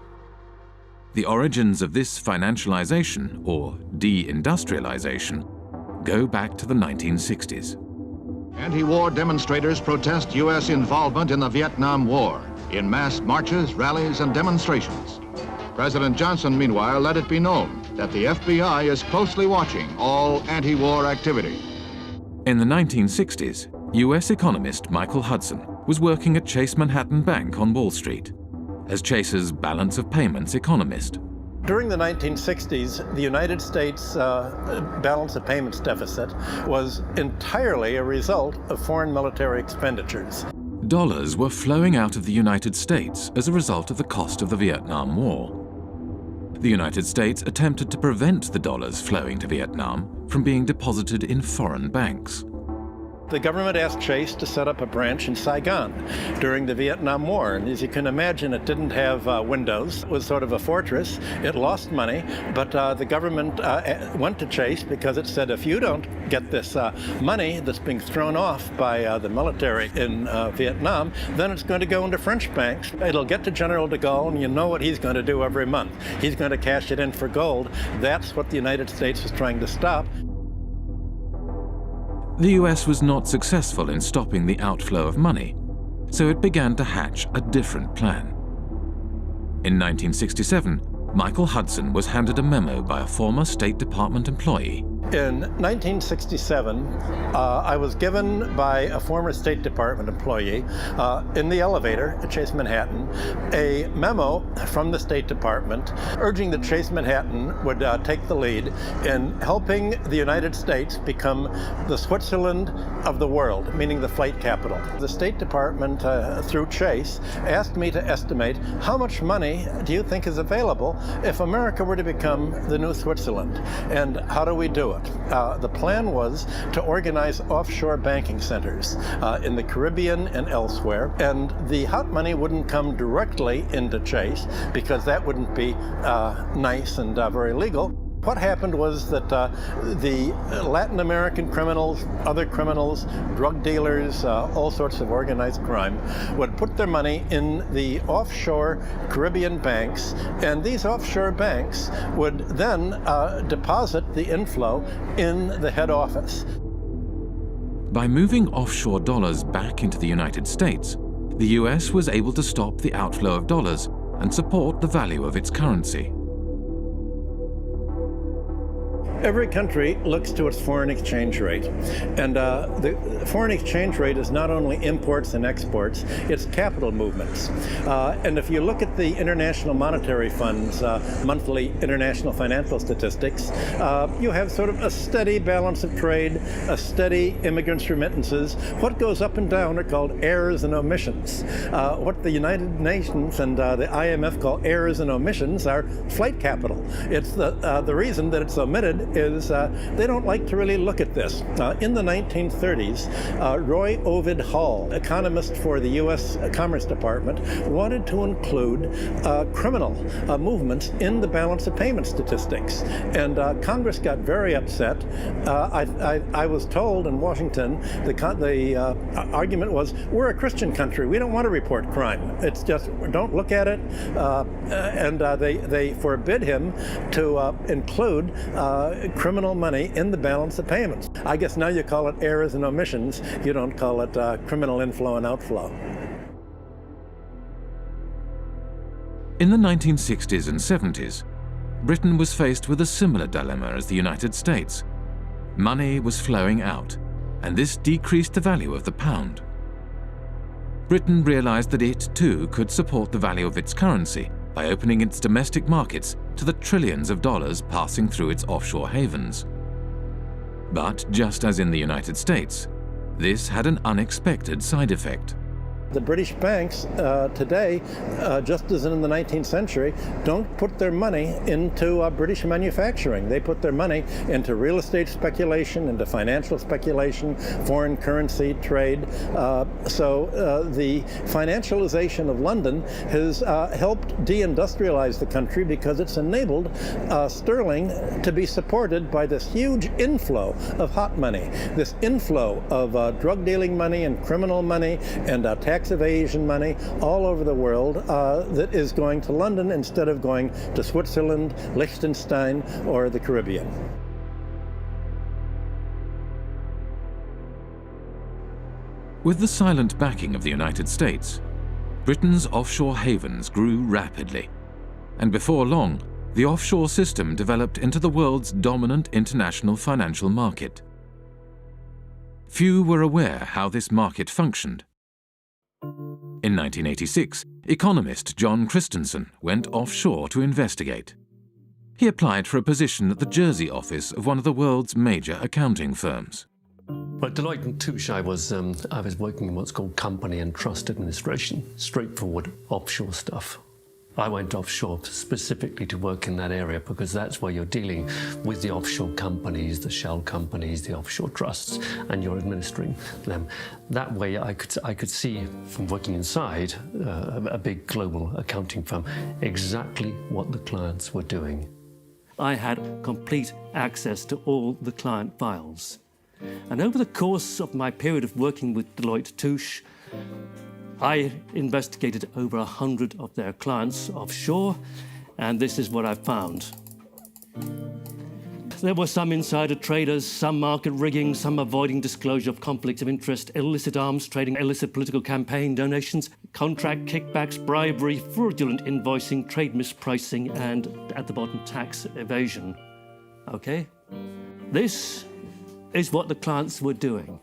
The origins of this financialization, or de-industrialization, go back to the 1960s. Anti-war demonstrators protest U.S. involvement in the Vietnam War in mass marches, rallies, and demonstrations. President Johnson, meanwhile, let it be known that the FBI is closely watching all anti-war activity. In the 1960s, U.S. economist Michael Hudson was working at Chase Manhattan Bank on Wall Street as Chase's balance of payments economist. During the 1960s, the United States balance of payments deficit was entirely a result of foreign military expenditures. Dollars were flowing out of the United States as a result of the cost of the Vietnam War. The United States attempted to prevent the dollars flowing to Vietnam from being deposited in foreign banks. The government asked Chase to set up a branch in Saigon during the Vietnam War. And as you can imagine, it didn't have windows. It was sort of a fortress. It lost money, but the government went to Chase because it said, if you don't get this money that's being thrown off by the military in Vietnam, then it's going to go into French banks. It'll get to General de Gaulle, and you know what he's going to do every month. He's going to cash it in for gold. That's what the United States was trying to stop. The US was not successful in stopping the outflow of money, so it began to hatch a different plan. In 1967, Michael Hudson was handed a memo by a former State Department employee. In 1967, I was given by a former State Department employee in the elevator at Chase Manhattan a memo from the State Department urging that Chase Manhattan would take the lead in helping the United States become the Switzerland of the world, meaning the flight capital. The State Department, through Chase, asked me to estimate how much money do you think is available if America were to become the new Switzerland, and how do we do it? The plan was to organize offshore banking centers in the Caribbean and elsewhere, and the hot money wouldn't come directly into Chase because that wouldn't be nice and very legal. What happened was that the Latin American criminals, other criminals, drug dealers, all sorts of organized crime, would put their money in the offshore Caribbean banks, and these offshore banks would then deposit the inflow in the head office. By moving offshore dollars back into the United States, the US was able to stop the outflow of dollars and support the value of its currency. Every country looks to its foreign exchange rate. And the foreign exchange rate is not only imports and exports, it's capital movements. And if you look at the International Monetary Fund's monthly international financial statistics, you have sort of a steady balance of trade, a steady immigrants' remittances. What goes up and down are called errors and omissions. What the United Nations and the IMF call errors and omissions are flight capital. It's the reason that it's omitted is they don't like to really look at this. In the 1930s, Roy Ovid Hall, economist for the U.S. Commerce Department, wanted to include criminal movements in the balance of payment statistics. And Congress got very upset. I was told in Washington, the argument was, we're a Christian country. We don't want to report crime. It's just, don't look at it. And they forbid him to include criminal money in the balance of payments. I guess now you call it errors and omissions. You don't call it criminal inflow and outflow. In the 1960s and 70s, Britain was faced with a similar dilemma as the United States. Money was flowing out, and this decreased the value of the pound. Britain realized that it, too, could support the value of its currency by opening its domestic markets to the trillions of dollars passing through its offshore havens. But just as in the United States, this had an unexpected side effect. The British banks today, just as in the 19th century, don't put their money into British manufacturing. They put their money into real estate speculation, into financial speculation, foreign currency trade. So the financialization of London has helped deindustrialize the country because it's enabled sterling to be supported by this huge inflow of hot money, this inflow of drug dealing money and criminal money and tax evasion money all over the world that is going to London instead of going to Switzerland, Liechtenstein, or the Caribbean. With the silent backing of the United States, Britain's offshore havens grew rapidly, and before long, the offshore system developed into the world's dominant international financial market. Few were aware how this market functioned. In 1986, economist John Christensen went offshore to investigate. He applied for a position at the Jersey office of one of the world's major accounting firms. At Deloitte & Touche, I was working in what's called company and trust administration, straightforward offshore stuff. I went offshore specifically to work in that area because that's where you're dealing with the offshore companies, the shell companies, the offshore trusts, and you're administering them. That way I could see from working inside a big global accounting firm exactly what the clients were doing. I had complete access to all the client files. And over the course of my period of working with Deloitte Touche, I investigated over 100 of their clients offshore, and this is what I found. There were some insider traders, some market rigging, some avoiding disclosure of conflicts of interest, illicit arms trading, illicit political campaign donations, contract kickbacks, bribery, fraudulent invoicing, trade mispricing, and, at the bottom, tax evasion. Okay? This is what the clients were doing.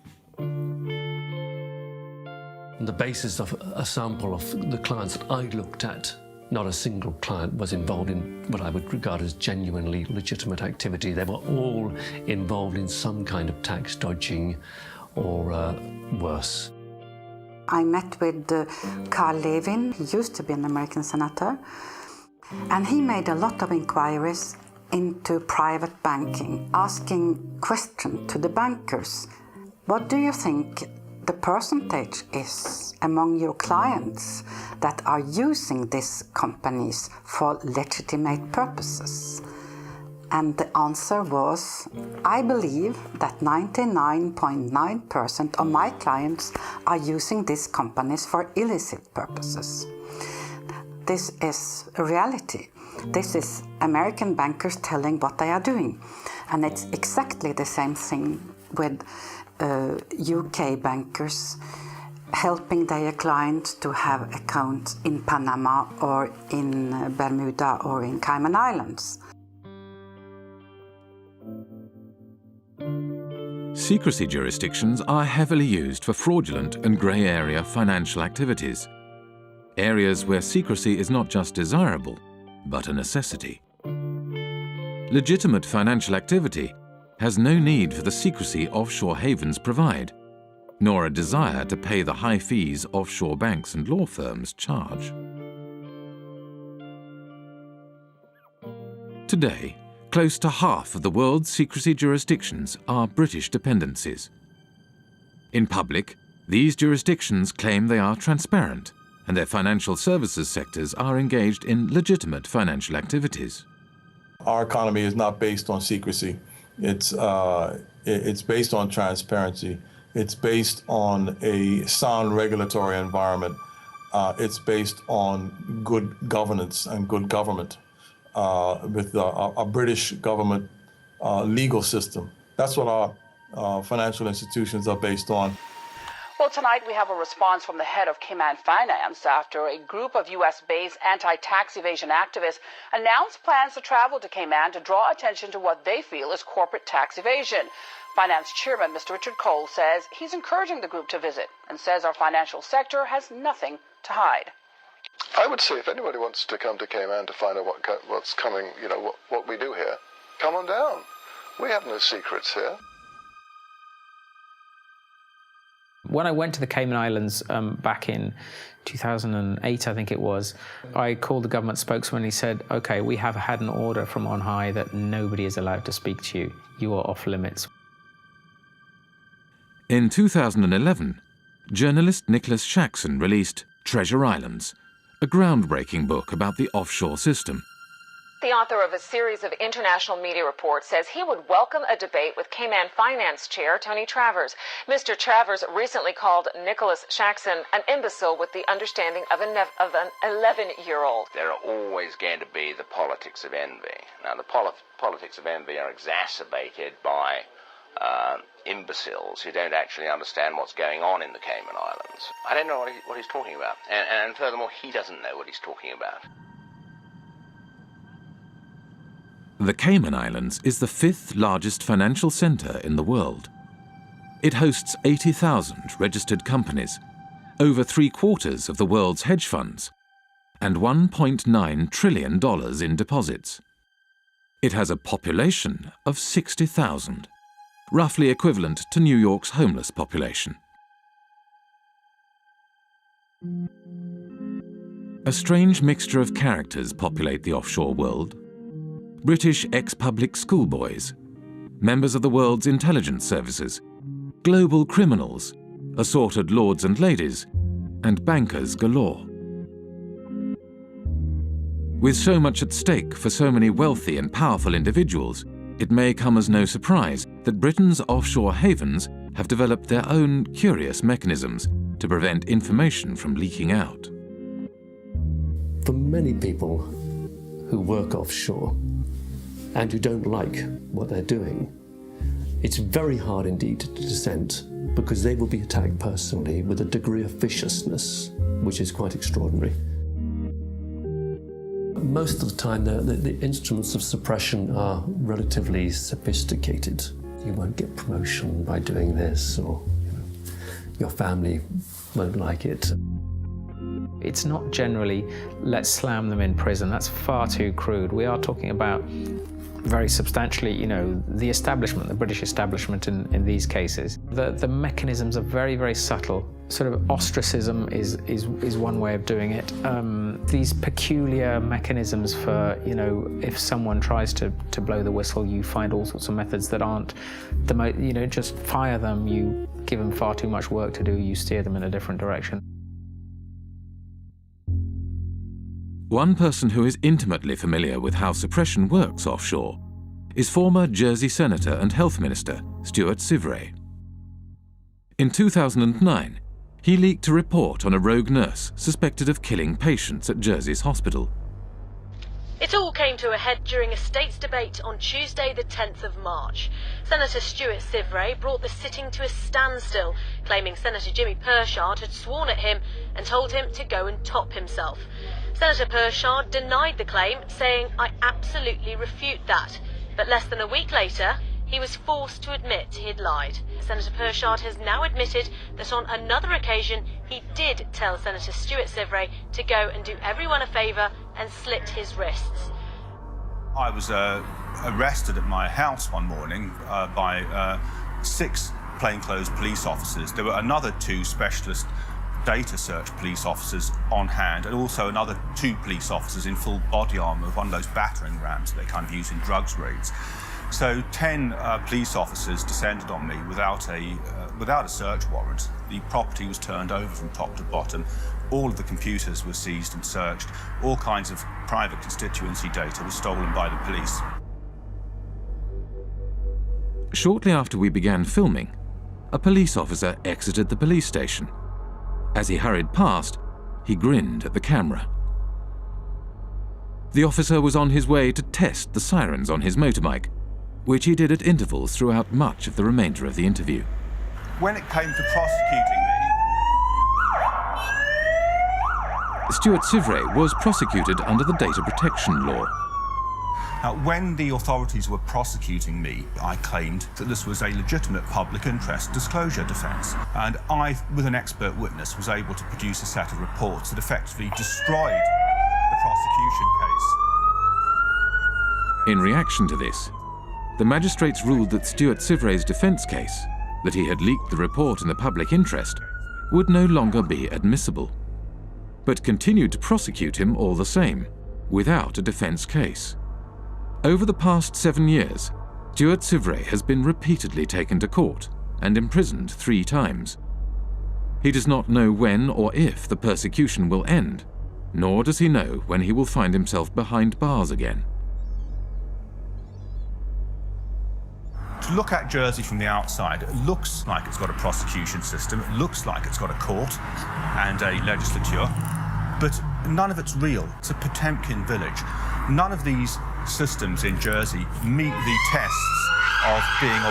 On the basis of a sample of the clients that I looked at, not a single client was involved in what I would regard as genuinely legitimate activity. They were all involved in some kind of tax dodging or worse. I met with Carl Levin. He used to be an American senator, and he made a lot of inquiries into private banking, asking questions to the bankers. What do you think the percentage is among your clients that are using these companies for legitimate purposes? And the answer was, I believe that 99.9% of my clients are using these companies for illicit purposes. This is a reality. This is American bankers telling what they are doing. And it's exactly the same thing with UK bankers helping their clients to have accounts in Panama or in Bermuda or in Cayman Islands. high-secrecy jurisdictions are heavily used for fraudulent and grey area financial activities, areas where secrecy is not just desirable, but a necessity. Legitimate financial activity has no need for the secrecy offshore havens provide, nor a desire to pay the high fees offshore banks and law firms charge. Today, close to half of the world's secrecy jurisdictions are British dependencies. In public, these jurisdictions claim they are transparent and their financial services sectors are engaged in legitimate financial activities. Our economy is not based on secrecy. It's based on transparency. It's based on a sound regulatory environment. It's based on good governance and good government with a British government legal system. That's what our financial institutions are based on. Well, tonight we have a response from the head of Cayman Finance after a group of U.S.-based anti-tax evasion activists announced plans to travel to Cayman to draw attention to what they feel is corporate tax evasion. Finance Chairman Mr. Richard Cole says he's encouraging the group to visit and says our financial sector has nothing to hide. I would say if anybody wants to come to Cayman to find out what's coming, you know, what we do here, come on down. We have no secrets here. When I went to the Cayman Islands back in 2008, I think it was, I called the government spokesman and he said, okay, we have had an order from on high that nobody is allowed to speak to you. You are off limits. In 2011, journalist Nicholas Shaxson released Treasure Islands, a groundbreaking book about the offshore system. The author of a series of international media reports says he would welcome a debate with Cayman Finance Chair Tony Travers. Mr. Travers recently called Nicholas Shaxson an imbecile with the understanding of an 11-year-old. There are always going to be the politics of envy. Now, the politics of envy are exacerbated by imbeciles who don't actually understand what's going on in the Cayman Islands. I don't know what he's talking about. And furthermore, he doesn't know what he's talking about. The Cayman Islands is the 5th largest financial centre in the world. It hosts 80,000 registered companies, over 3/4 of the world's hedge funds, and $1.9 trillion in deposits. It has a population of 60,000, roughly equivalent to New York's homeless population. A strange mixture of characters populate the offshore world. British ex-public schoolboys, members of the world's intelligence services, global criminals, assorted lords and ladies, and bankers galore. With so much at stake for so many wealthy and powerful individuals, it may come as no surprise that Britain's offshore havens have developed their own curious mechanisms to prevent information from leaking out. For many people who work offshore and who don't like what they're doing, it's very hard indeed to dissent, because they will be attacked personally with a degree of viciousness which is quite extraordinary. Most of the time, the instruments of suppression are relatively sophisticated. You won't get promotion by doing this, or your family won't like it. It's not generally, let's slam them in prison. That's far too crude. We are talking about very substantially, the establishment, the British establishment in these cases. The mechanisms are very, very subtle. Sort of ostracism is one way of doing it. These peculiar mechanisms for, if someone tries to blow the whistle, you find all sorts of methods that aren't the most, just fire them, you give them far too much work to do, you steer them in a different direction. One person who is intimately familiar with how suppression works offshore is former Jersey Senator and Health Minister Stuart Sivray. In 2009, he leaked a report on a rogue nurse suspected of killing patients at Jersey's hospital. It all came to a head during a state's debate on Tuesday the 10th of March. Senator Stuart Sivray brought the sitting to a standstill, claiming Senator Jimmy Pershard had sworn at him and told him to go and top himself. Senator Pershard denied the claim, saying, "I absolutely refute that." But less than a week later, he was forced to admit he'd lied. Senator Pershard has now admitted that on another occasion he did tell Senator Stuart Sivray to go and do everyone a favour and slit his wrists. I was arrested at my house one morning by 6 plainclothes police officers. There were another 2 specialist data search police officers on hand, and also another 2 police officers in full body armour, one of those battering rams they kind of use in drugs raids. So 10 police officers descended on me without a search warrant. The property was turned over from top to bottom. All of the computers were seized and searched. All kinds of private constituency data was stolen by the police. Shortly after we began filming, a police officer exited the police station. As he hurried past, he grinned at the camera. The officer was on his way to test the sirens on his motorbike, which he did at intervals throughout much of the remainder of the interview. When it came to prosecuting me, Stuart Sivray was prosecuted under the data protection law. When the authorities were prosecuting me, I claimed that this was a legitimate public interest disclosure defence. And I, with an expert witness, was able to produce a set of reports that effectively destroyed the prosecution case. In reaction to this, the magistrates ruled that Stuart Sivray's defence case, that he had leaked the report in the public interest, would no longer be admissible, but continued to prosecute him all the same, without a defence case. Over the past 7 years, Stuart Sivray has been repeatedly taken to court and imprisoned 3 times. He does not know when or if the persecution will end, nor does he know when he will find himself behind bars again. To look at Jersey from the outside, it looks like it's got a prosecution system, it looks like it's got a court and a legislature, but none of it's real. It's a Potemkin village. None of these systems in Jersey meet the tests of being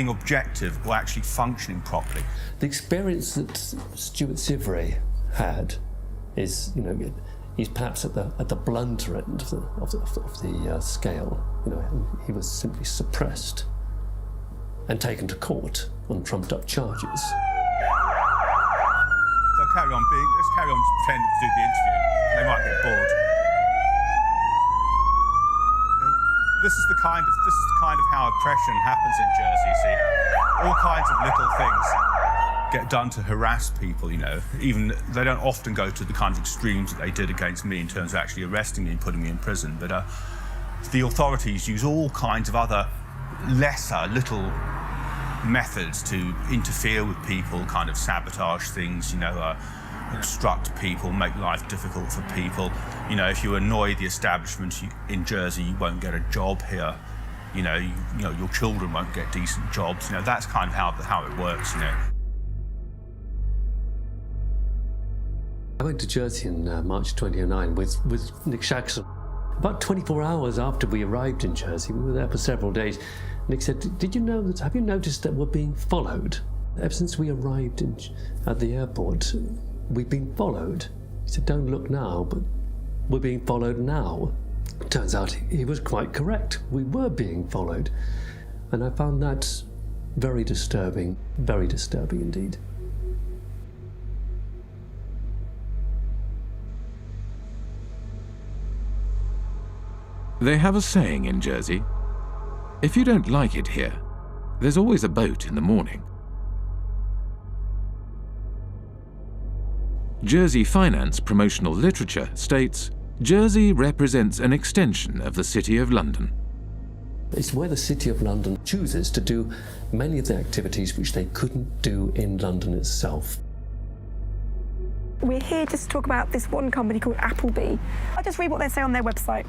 objective or actually functioning properly. The experience that Stuart Sivray had is, he's perhaps at the blunter end of the scale. He was simply suppressed and taken to court on trumped-up charges. So let's carry on pretending to do the interview. They might get bored. This is the kind of how oppression happens in Jersey. You see, all kinds of little things get done to harass people. Even they don't often go to the kind of extremes that they did against me in terms of actually arresting me and putting me in prison. But the authorities use all kinds of other lesser little methods to interfere with people, kind of sabotage things. Obstruct people, make life difficult for people. If you annoy the establishment in Jersey, you won't get a job here. Your children won't get decent jobs. That's kind of how it works. I went to Jersey in March 2009 with Nick Shaxson. About 24 hours after we arrived in Jersey, we were there for several days. Nick said, have you noticed that we're being followed? Ever since we arrived at the airport, we've been followed. He said, don't look now, but we're being followed now. Turns out he was quite correct. We were being followed. And I found that very disturbing indeed. They have a saying in Jersey, if you don't like it here, there's always a boat in the morning. Jersey Finance promotional literature states, Jersey represents an extension of the City of London. It's where the City of London chooses to do many of the activities which they couldn't do in London itself. We're here just to talk about this one company called Appleby. I'll just read what they say on their website.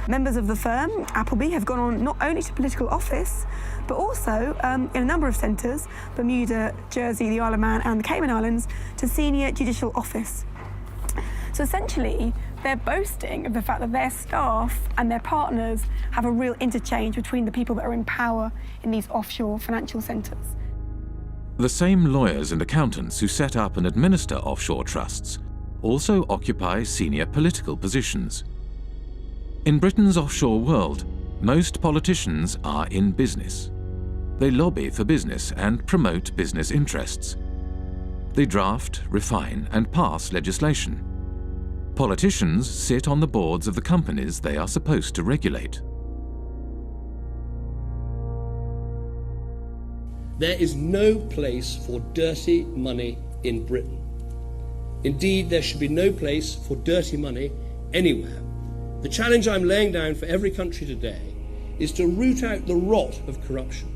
Members of the firm, Appleby, have gone on not only to political office, but also in a number of centres, Bermuda, Jersey, the Isle of Man and the Cayman Islands, to senior judicial office. So essentially, they're boasting of the fact that their staff and their partners have a real interchange between the people that are in power in these offshore financial centres. The same lawyers and accountants who set up and administer offshore trusts also occupy senior political positions. In Britain's offshore world, Most politicians are in business. They lobby for business and promote business interests. They draft, refine, and pass legislation. Politicians sit on the boards of the companies they are supposed to regulate. There is no place for dirty money in Britain. Indeed, there should be no place for dirty money anywhere. The challenge I'm laying down for every country today is to root out the rot of corruption,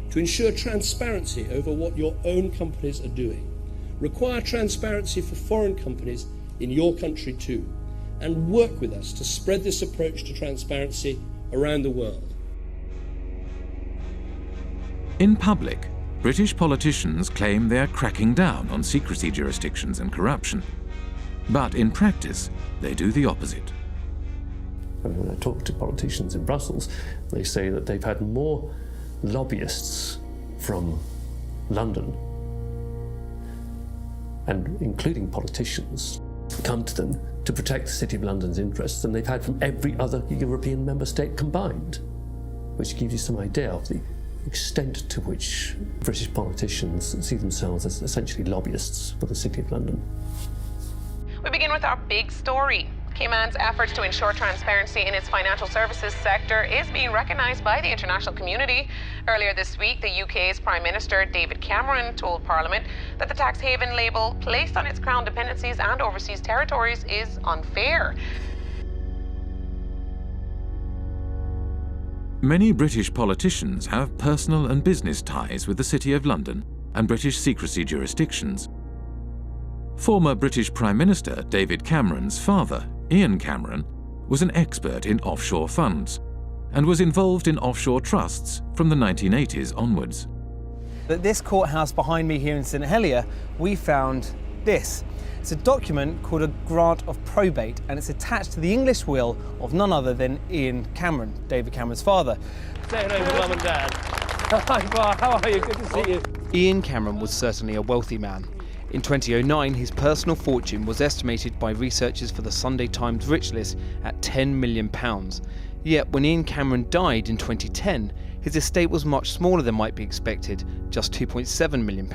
to ensure transparency over what your own companies are doing. Require transparency for foreign companies in your country too, and work with us to spread this approach to transparency around the world. In public, British politicians claim they are cracking down on secrecy jurisdictions and corruption. But in practice, they do the opposite. When I talk to politicians in Brussels, they say that they've had more lobbyists from London, and including politicians, come to them to protect the City of London's interests than they've had from every other European member state combined, which gives you some idea of the extent to which British politicians see themselves as essentially lobbyists for the City of London. We begin with our big story. Cayman's efforts to ensure transparency in its financial services sector is being recognised by the international community. Earlier this week, the UK's Prime Minister David Cameron told Parliament that the tax haven label placed on its crown dependencies and overseas territories is unfair. Many British politicians have personal and business ties with the City of London and British secrecy jurisdictions. Former British Prime Minister David Cameron's father, Ian Cameron, was an expert in offshore funds and was involved in offshore trusts from the 1980s onwards. At this courthouse behind me here in St Helier, we found this. It's a document called a grant of probate, and it's attached to the English will of none other than Ian Cameron, David Cameron's father. Say hello to Mum and Dad. Hi, Bar, how are you? Good to see you. Ian Cameron was certainly a wealthy man. In 2009, his personal fortune was estimated by researchers for the Sunday Times Rich List at £10 million. Yet when Ian Cameron died in 2010, his estate was much smaller than might be expected, just £2.7 million.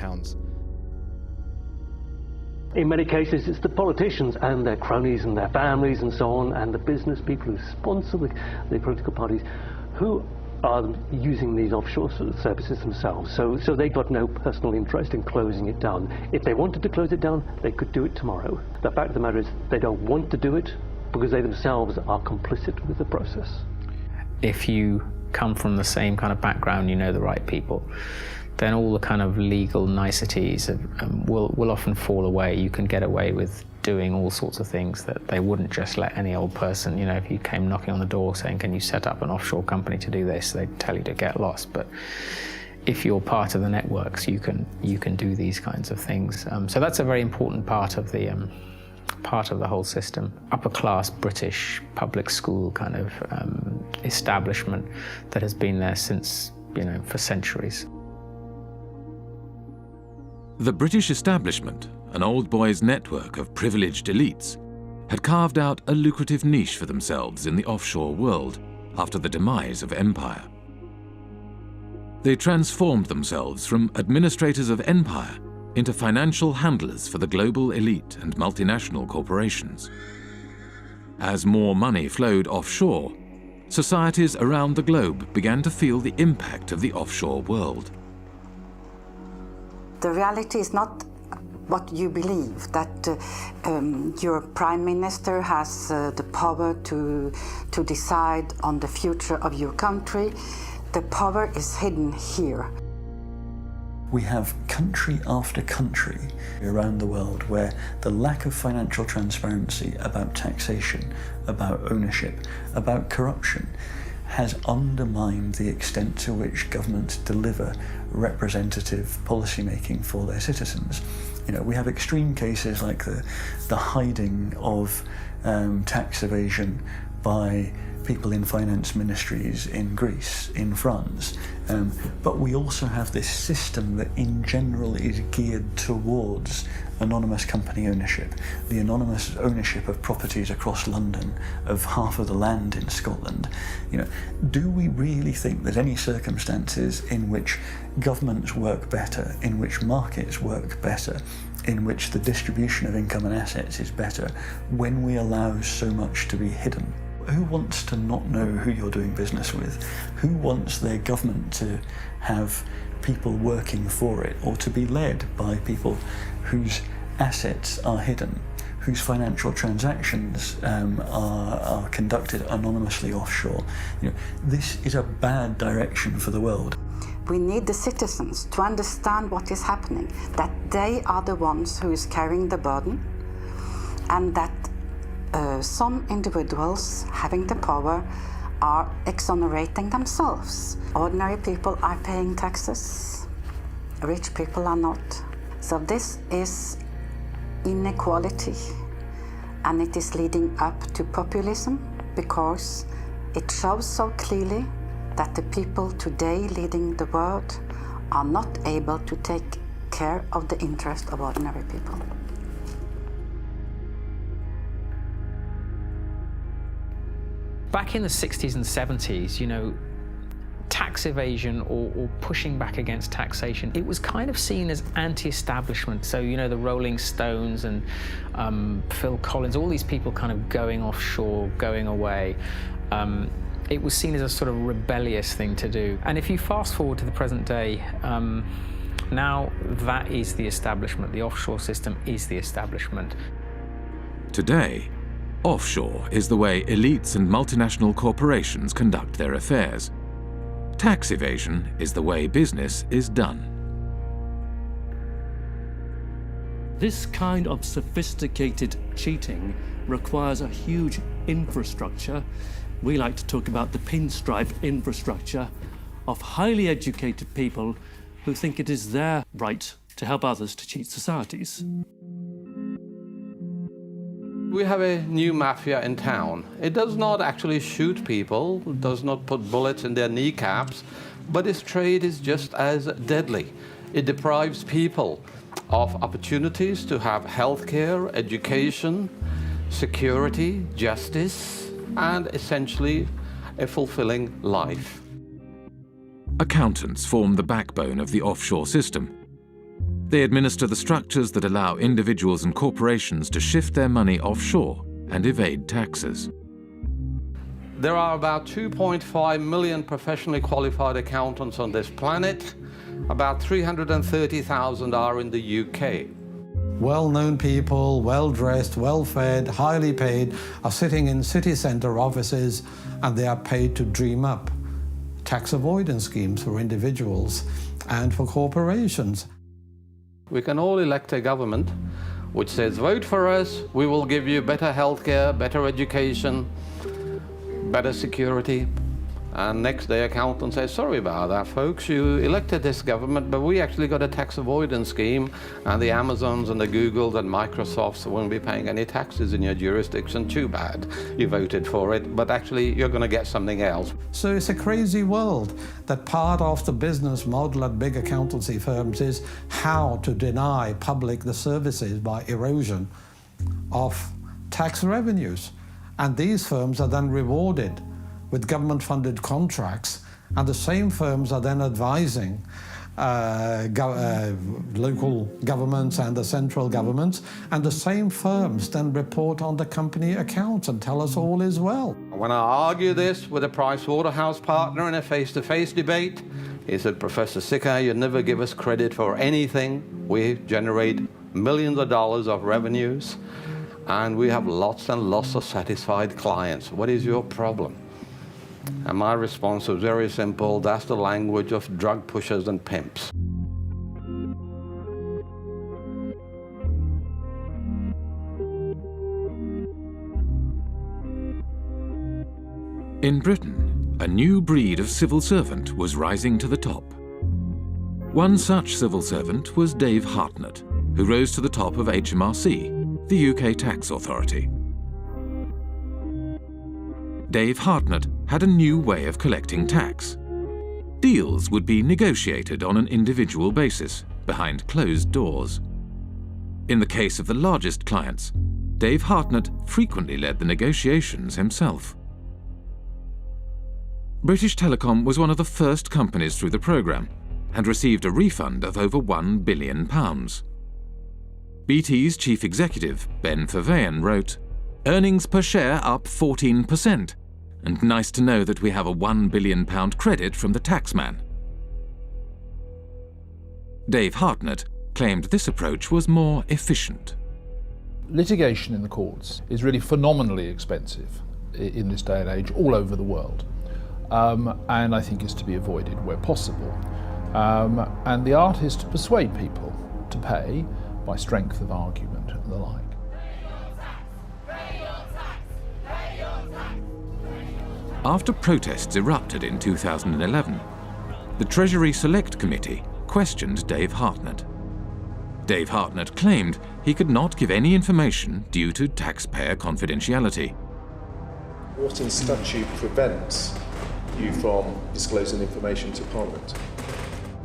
In many cases, it's the politicians and their cronies and their families and so on, and the business people who sponsor the political parties, who are using these offshore services themselves. So they've got no personal interest in closing it down. If they wanted to close it down, they could do it tomorrow. The fact of the matter is they don't want to do it because they themselves are complicit with the process. If you come from the same kind of background, you know the right people, then all the kind of legal niceties will often fall away. You can get away with doing all sorts of things that they wouldn't just let any old person, you know, if you came knocking on the door saying, can you set up an offshore company to do this, they'd tell you to get lost. But if you're part of the networks, you can do these kinds of things. So that's a very important part of the whole system. Upper class British public school kind of establishment that has been there since, you know, for centuries. The British establishment, an old boys' network of privileged elites, had carved out a lucrative niche for themselves in the offshore world after the demise of empire. They transformed themselves from administrators of empire into financial handlers for the global elite and multinational corporations. As more money flowed offshore, societies around the globe began to feel the impact of the offshore world. The reality is not what you believe, that your prime minister has the power to decide on the future of your country. The power is hidden here. We have country after country around the world where the lack of financial transparency about taxation, about ownership, about corruption has undermined the extent to which governments deliver representative policymaking for their citizens. You know, we have extreme cases like the hiding of tax evasion by people in finance ministries in Greece, in France. But we also have this system that in general is geared towards anonymous company ownership, the anonymous ownership of properties across London, of half of the land in Scotland. You know, do we really think there's any circumstances in which governments work better, in which markets work better, in which the distribution of income and assets is better, when we allow so much to be hidden? Who wants to not know who you're doing business with? Who wants their government to have people working for it, or to be led by people whose assets are hidden, whose financial transactions are conducted anonymously offshore? You know, this is a bad direction for the world. We need the citizens to understand what is happening, that they are the ones who is carrying the burden, and that some individuals having the power are exonerating themselves. Ordinary people are paying taxes, rich people are not. So this is inequality, and it is leading up to populism, because it shows so clearly that the people today leading the world are not able to take care of the interest of ordinary people. Back in the 60s and 70s, you know, tax evasion or pushing back against taxation, it was kind of seen as anti-establishment. So, you know, the Rolling Stones and Phil Collins, all these people kind of going offshore, going away. It was seen as a sort of rebellious thing to do. And if you fast forward to the present day, now that is the establishment. The offshore system is the establishment. Today, offshore is the way elites and multinational corporations conduct their affairs. Tax evasion is the way business is done. This kind of sophisticated cheating requires a huge infrastructure. We like to talk about the pinstripe infrastructure of highly educated people who think it is their right to help others to cheat societies. We have a new mafia in town. It does not actually shoot people, does not put bullets in their kneecaps, but its trade is just as deadly. It deprives people of opportunities to have healthcare, education, security, justice, and essentially a fulfilling life. Accountants form the backbone of the offshore system. They administer the structures that allow individuals and corporations to shift their money offshore and evade taxes. There are about 2.5 million professionally qualified accountants on this planet. About 330,000 are in the UK. Well-known people, well-dressed, well-fed, highly paid, are sitting in city centre offices, and they are paid to dream up tax avoidance schemes for individuals and for corporations. We can all elect a government which says, vote for us, we will give you better healthcare, better education, better security. And next day accountant says, sorry about that, folks, you elected this government, but we actually got a tax avoidance scheme, and the Amazons and the Googles and Microsofts won't be paying any taxes in your jurisdiction. Too bad. You voted for it, but actually you're going to get something else. So it's a crazy world that part of the business model at big accountancy firms is how to deny public the services by erosion of tax revenues. And these firms are then rewarded with government-funded contracts, and the same firms are then advising local governments and the central governments, and the same firms then report on the company accounts and tell us all is well. When I argue this with a Pricewaterhouse partner in a face-to-face debate, he said, Professor Sicker, you never give us credit for anything. We generate millions of dollars of revenues, and we have lots and lots of satisfied clients. What is your problem? And my response was very simple: that's the language of drug pushers and pimps. In Britain, a new breed of civil servant was rising to the top. One such civil servant was Dave Hartnett, who rose to the top of HMRC, the UK tax authority. Dave Hartnett had a new way of collecting tax. Deals would be negotiated on an individual basis, behind closed doors. In the case of the largest clients, Dave Hartnett frequently led the negotiations himself. British Telecom was one of the first companies through the programme and received a refund of over £1 billion. BT's chief executive, Ben Verweyen, wrote, "Earnings per share up 14%, and nice to know that we have a £1 billion credit from the taxman." Dave Hartnett claimed this approach was more efficient. Litigation in the courts is really phenomenally expensive in this day and age all over the world, and I think is to be avoided where possible. And the art is to persuade people to pay by strength of argument and the like. After protests erupted in 2011, the Treasury Select Committee questioned Dave Hartnett. Dave Hartnett claimed he could not give any information due to taxpayer confidentiality. What in statute prevents you from disclosing information to Parliament?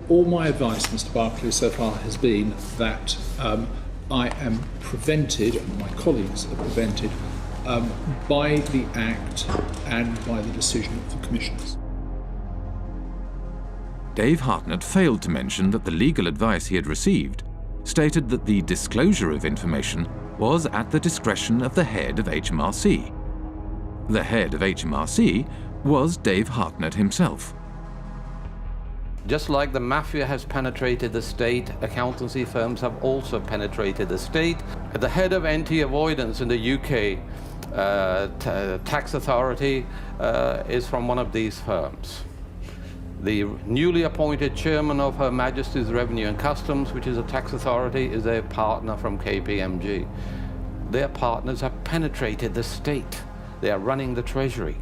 All my advice, Mr. Barclay, so far has been that I am prevented, and my colleagues are prevented, by the Act and by the decision of the Commissioners. Dave Hartnett failed to mention that the legal advice he had received stated that the disclosure of information was at the discretion of the head of HMRC. The head of HMRC was Dave Hartnett himself. Just like the mafia has penetrated the state, accountancy firms have also penetrated the state. The head of anti-avoidance in the UK tax authority is from one of these firms. The newly appointed chairman of Her Majesty's Revenue and Customs, which is a tax authority, is a partner from KPMG. Their partners have penetrated the state. They are running the Treasury.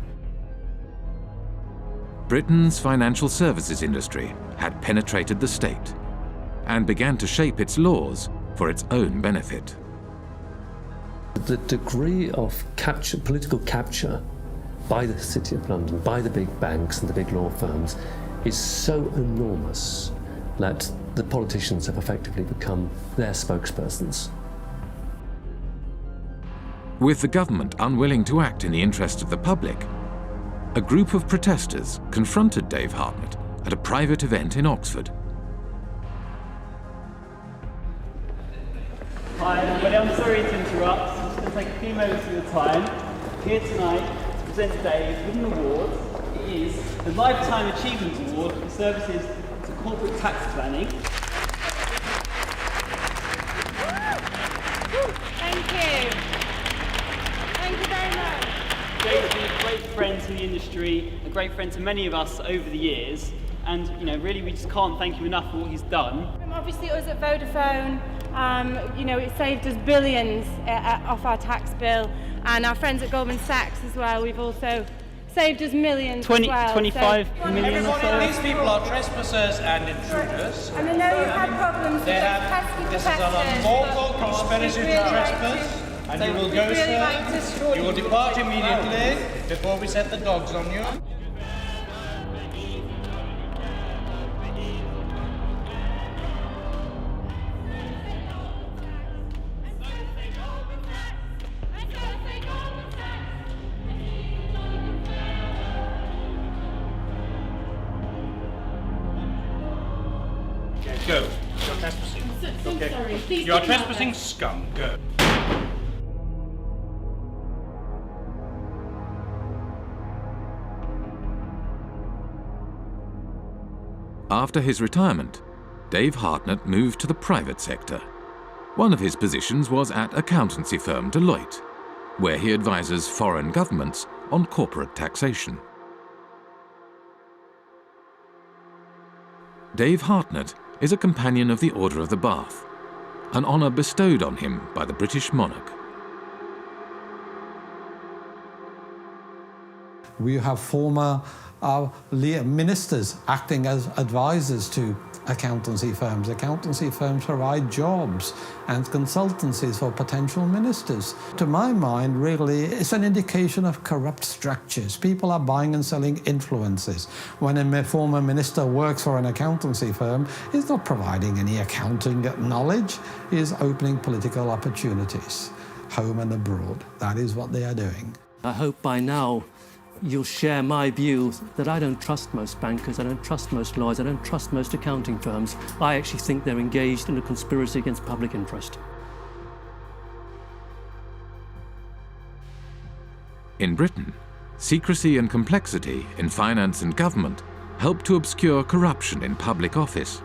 Britain's financial services industry had penetrated the state and began to shape its laws for its own benefit. The degree of political capture by the City of London, by the big banks and the big law firms, is so enormous that the politicians have effectively become their spokespersons. With the government unwilling to act in the interest of the public, a group of protesters confronted Dave Hartnett at a private event in Oxford. Hi everybody, I'm sorry to interrupt. I'm just going to take a few moments of your time. Here tonight to present Dave with an award. It is the Lifetime Achievement Award for services to corporate tax planning. Thank you. Thank you very much. Dave's been a great friend to the industry, a great friend to many of us over the years, and really we just can't thank him enough for what he's done. Obviously us at Vodafone, it saved us billions off our tax bill, and our friends at Goldman Sachs as well, we've also saved us millions 25 million or so. These people are trespassers and intruders. And I know you've had problems with pesky This is an unlawful conspiracy to trespass. And you will go, sir. You will depart immediately before we set the dogs on you. Go. You're trespassing. So sorry. Please you are trespassing, scum. Go. After his retirement, Dave Hartnett moved to the private sector. One of his positions was at accountancy firm Deloitte, where he advises foreign governments on corporate taxation. Dave Hartnett is a companion of the Order of the Bath, an honour bestowed on him by the British monarch. We have former ministers acting as advisors to accountancy firms. Accountancy firms provide jobs and consultancies for potential ministers. To my mind, really, it's an indication of corrupt structures. People are buying and selling influences. When a former minister works for an accountancy firm, he's not providing any accounting knowledge, he's opening political opportunities, home and abroad. That is what they are doing. I hope by now you'll share my view that I don't trust most bankers, I don't trust most lawyers, I don't trust most accounting firms. I actually think they're engaged in a conspiracy against public interest. In Britain, secrecy and complexity in finance and government help to obscure corruption in public office.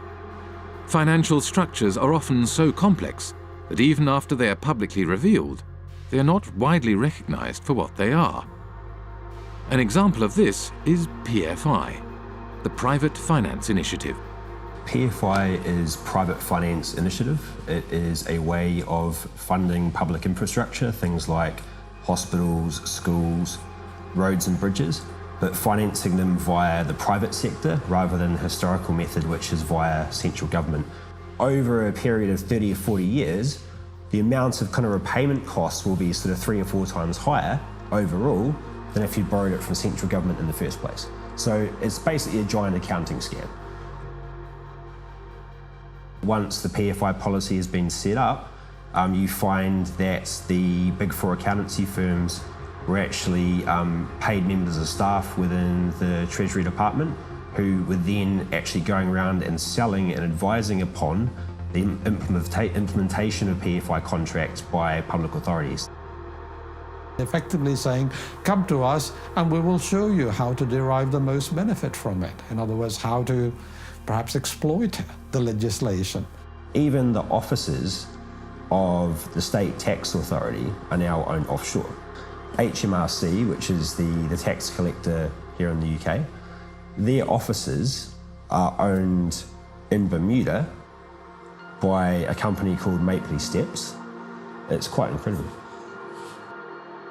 Financial structures are often so complex that even after they are publicly revealed, they are not widely recognized for what they are. An example of this is PFI, the Private Finance Initiative. PFI is Private Finance Initiative. It is a way of funding public infrastructure, things like hospitals, schools, roads and bridges, but financing them via the private sector rather than the historical method, which is via central government. Over a period of 30 or 40 years, the amount of kind of repayment costs will be sort of 3 or 4 times higher overall than if you borrowed it from central government in the first place. So it's basically a giant accounting scam. Once the PFI policy has been set up, you find that the big 4 accountancy firms were actually paid members of staff within the Treasury Department who were then actually going around and selling and advising upon the implementation of PFI contracts by public authorities. Effectively saying, come to us and we will show you how to derive the most benefit from it. In other words, how to perhaps exploit the legislation. Even the offices of the state tax authority are now owned offshore. HMRC, which is the tax collector here in the UK, their offices are owned in Bermuda by a company called Mapley Steps. It's quite incredible.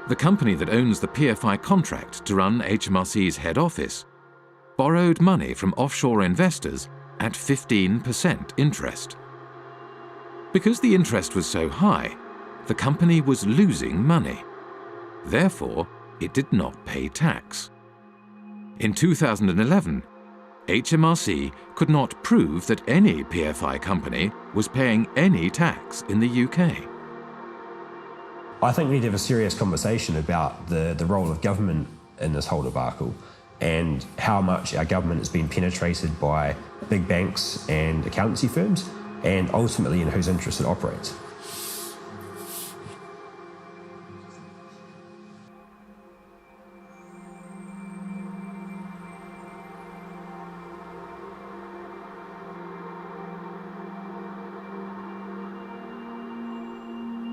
The company that owns the PFI contract to run HMRC's head office borrowed money from offshore investors at 15% interest. Because the interest was so high, the company was losing money. Therefore, it did not pay tax. In 2011, HMRC could not prove that any PFI company was paying any tax in the UK. I think we need to have a serious conversation about the role of government in this whole debacle and how much our government has been penetrated by big banks and accountancy firms, and ultimately in whose interest it operates.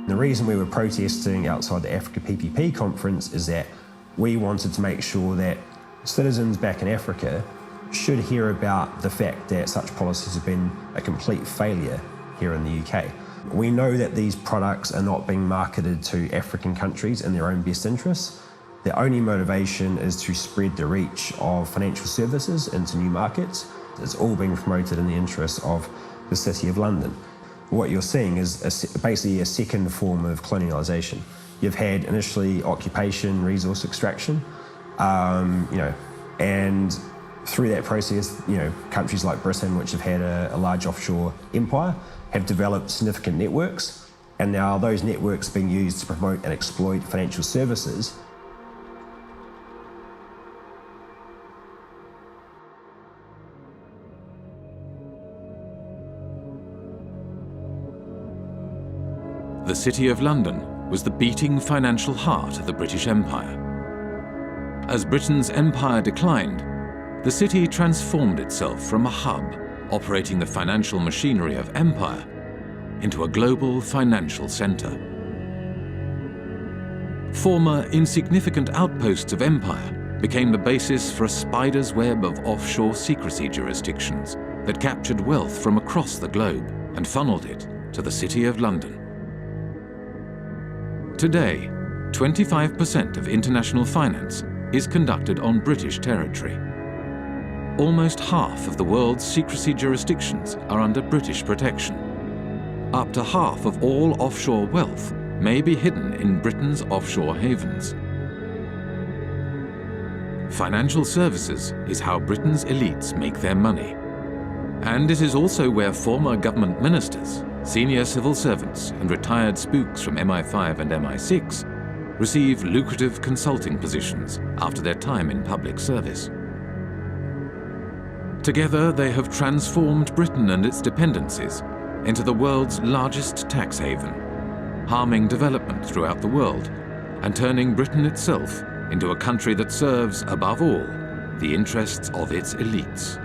The reason we were protesting outside the Africa PPP conference is that we wanted to make sure that citizens back in Africa should hear about the fact that such policies have been a complete failure here in the UK. We know that these products are not being marketed to African countries in their own best interests. Their only motivation is to spread the reach of financial services into new markets. It's all being promoted in the interest of the City of London. What you're seeing is basically a second form of colonialisation. You've had initially occupation, resource extraction, and through that process, countries like Britain, which have had a large offshore empire, have developed significant networks, and now those networks are being used to promote and exploit financial services. The City of London was the beating financial heart of the British Empire. As Britain's empire declined, the city transformed itself from a hub operating the financial machinery of empire into a global financial centre. Former insignificant outposts of empire became the basis for a spider's web of offshore secrecy jurisdictions that captured wealth from across the globe and funneled it to the City of London. Today, 25% of international finance is conducted on British territory. almost half of the world's secrecy jurisdictions are under British protection. Up to half of all offshore wealth may be hidden in Britain's offshore havens. Financial services is how Britain's elites make their money. And it is also where former government ministers, senior civil servants and retired spooks from MI5 and MI6 receive lucrative consulting positions after their time in public service. Together, they have transformed Britain and its dependencies into the world's largest tax haven, harming development throughout the world and turning Britain itself into a country that serves, above all, the interests of its elites.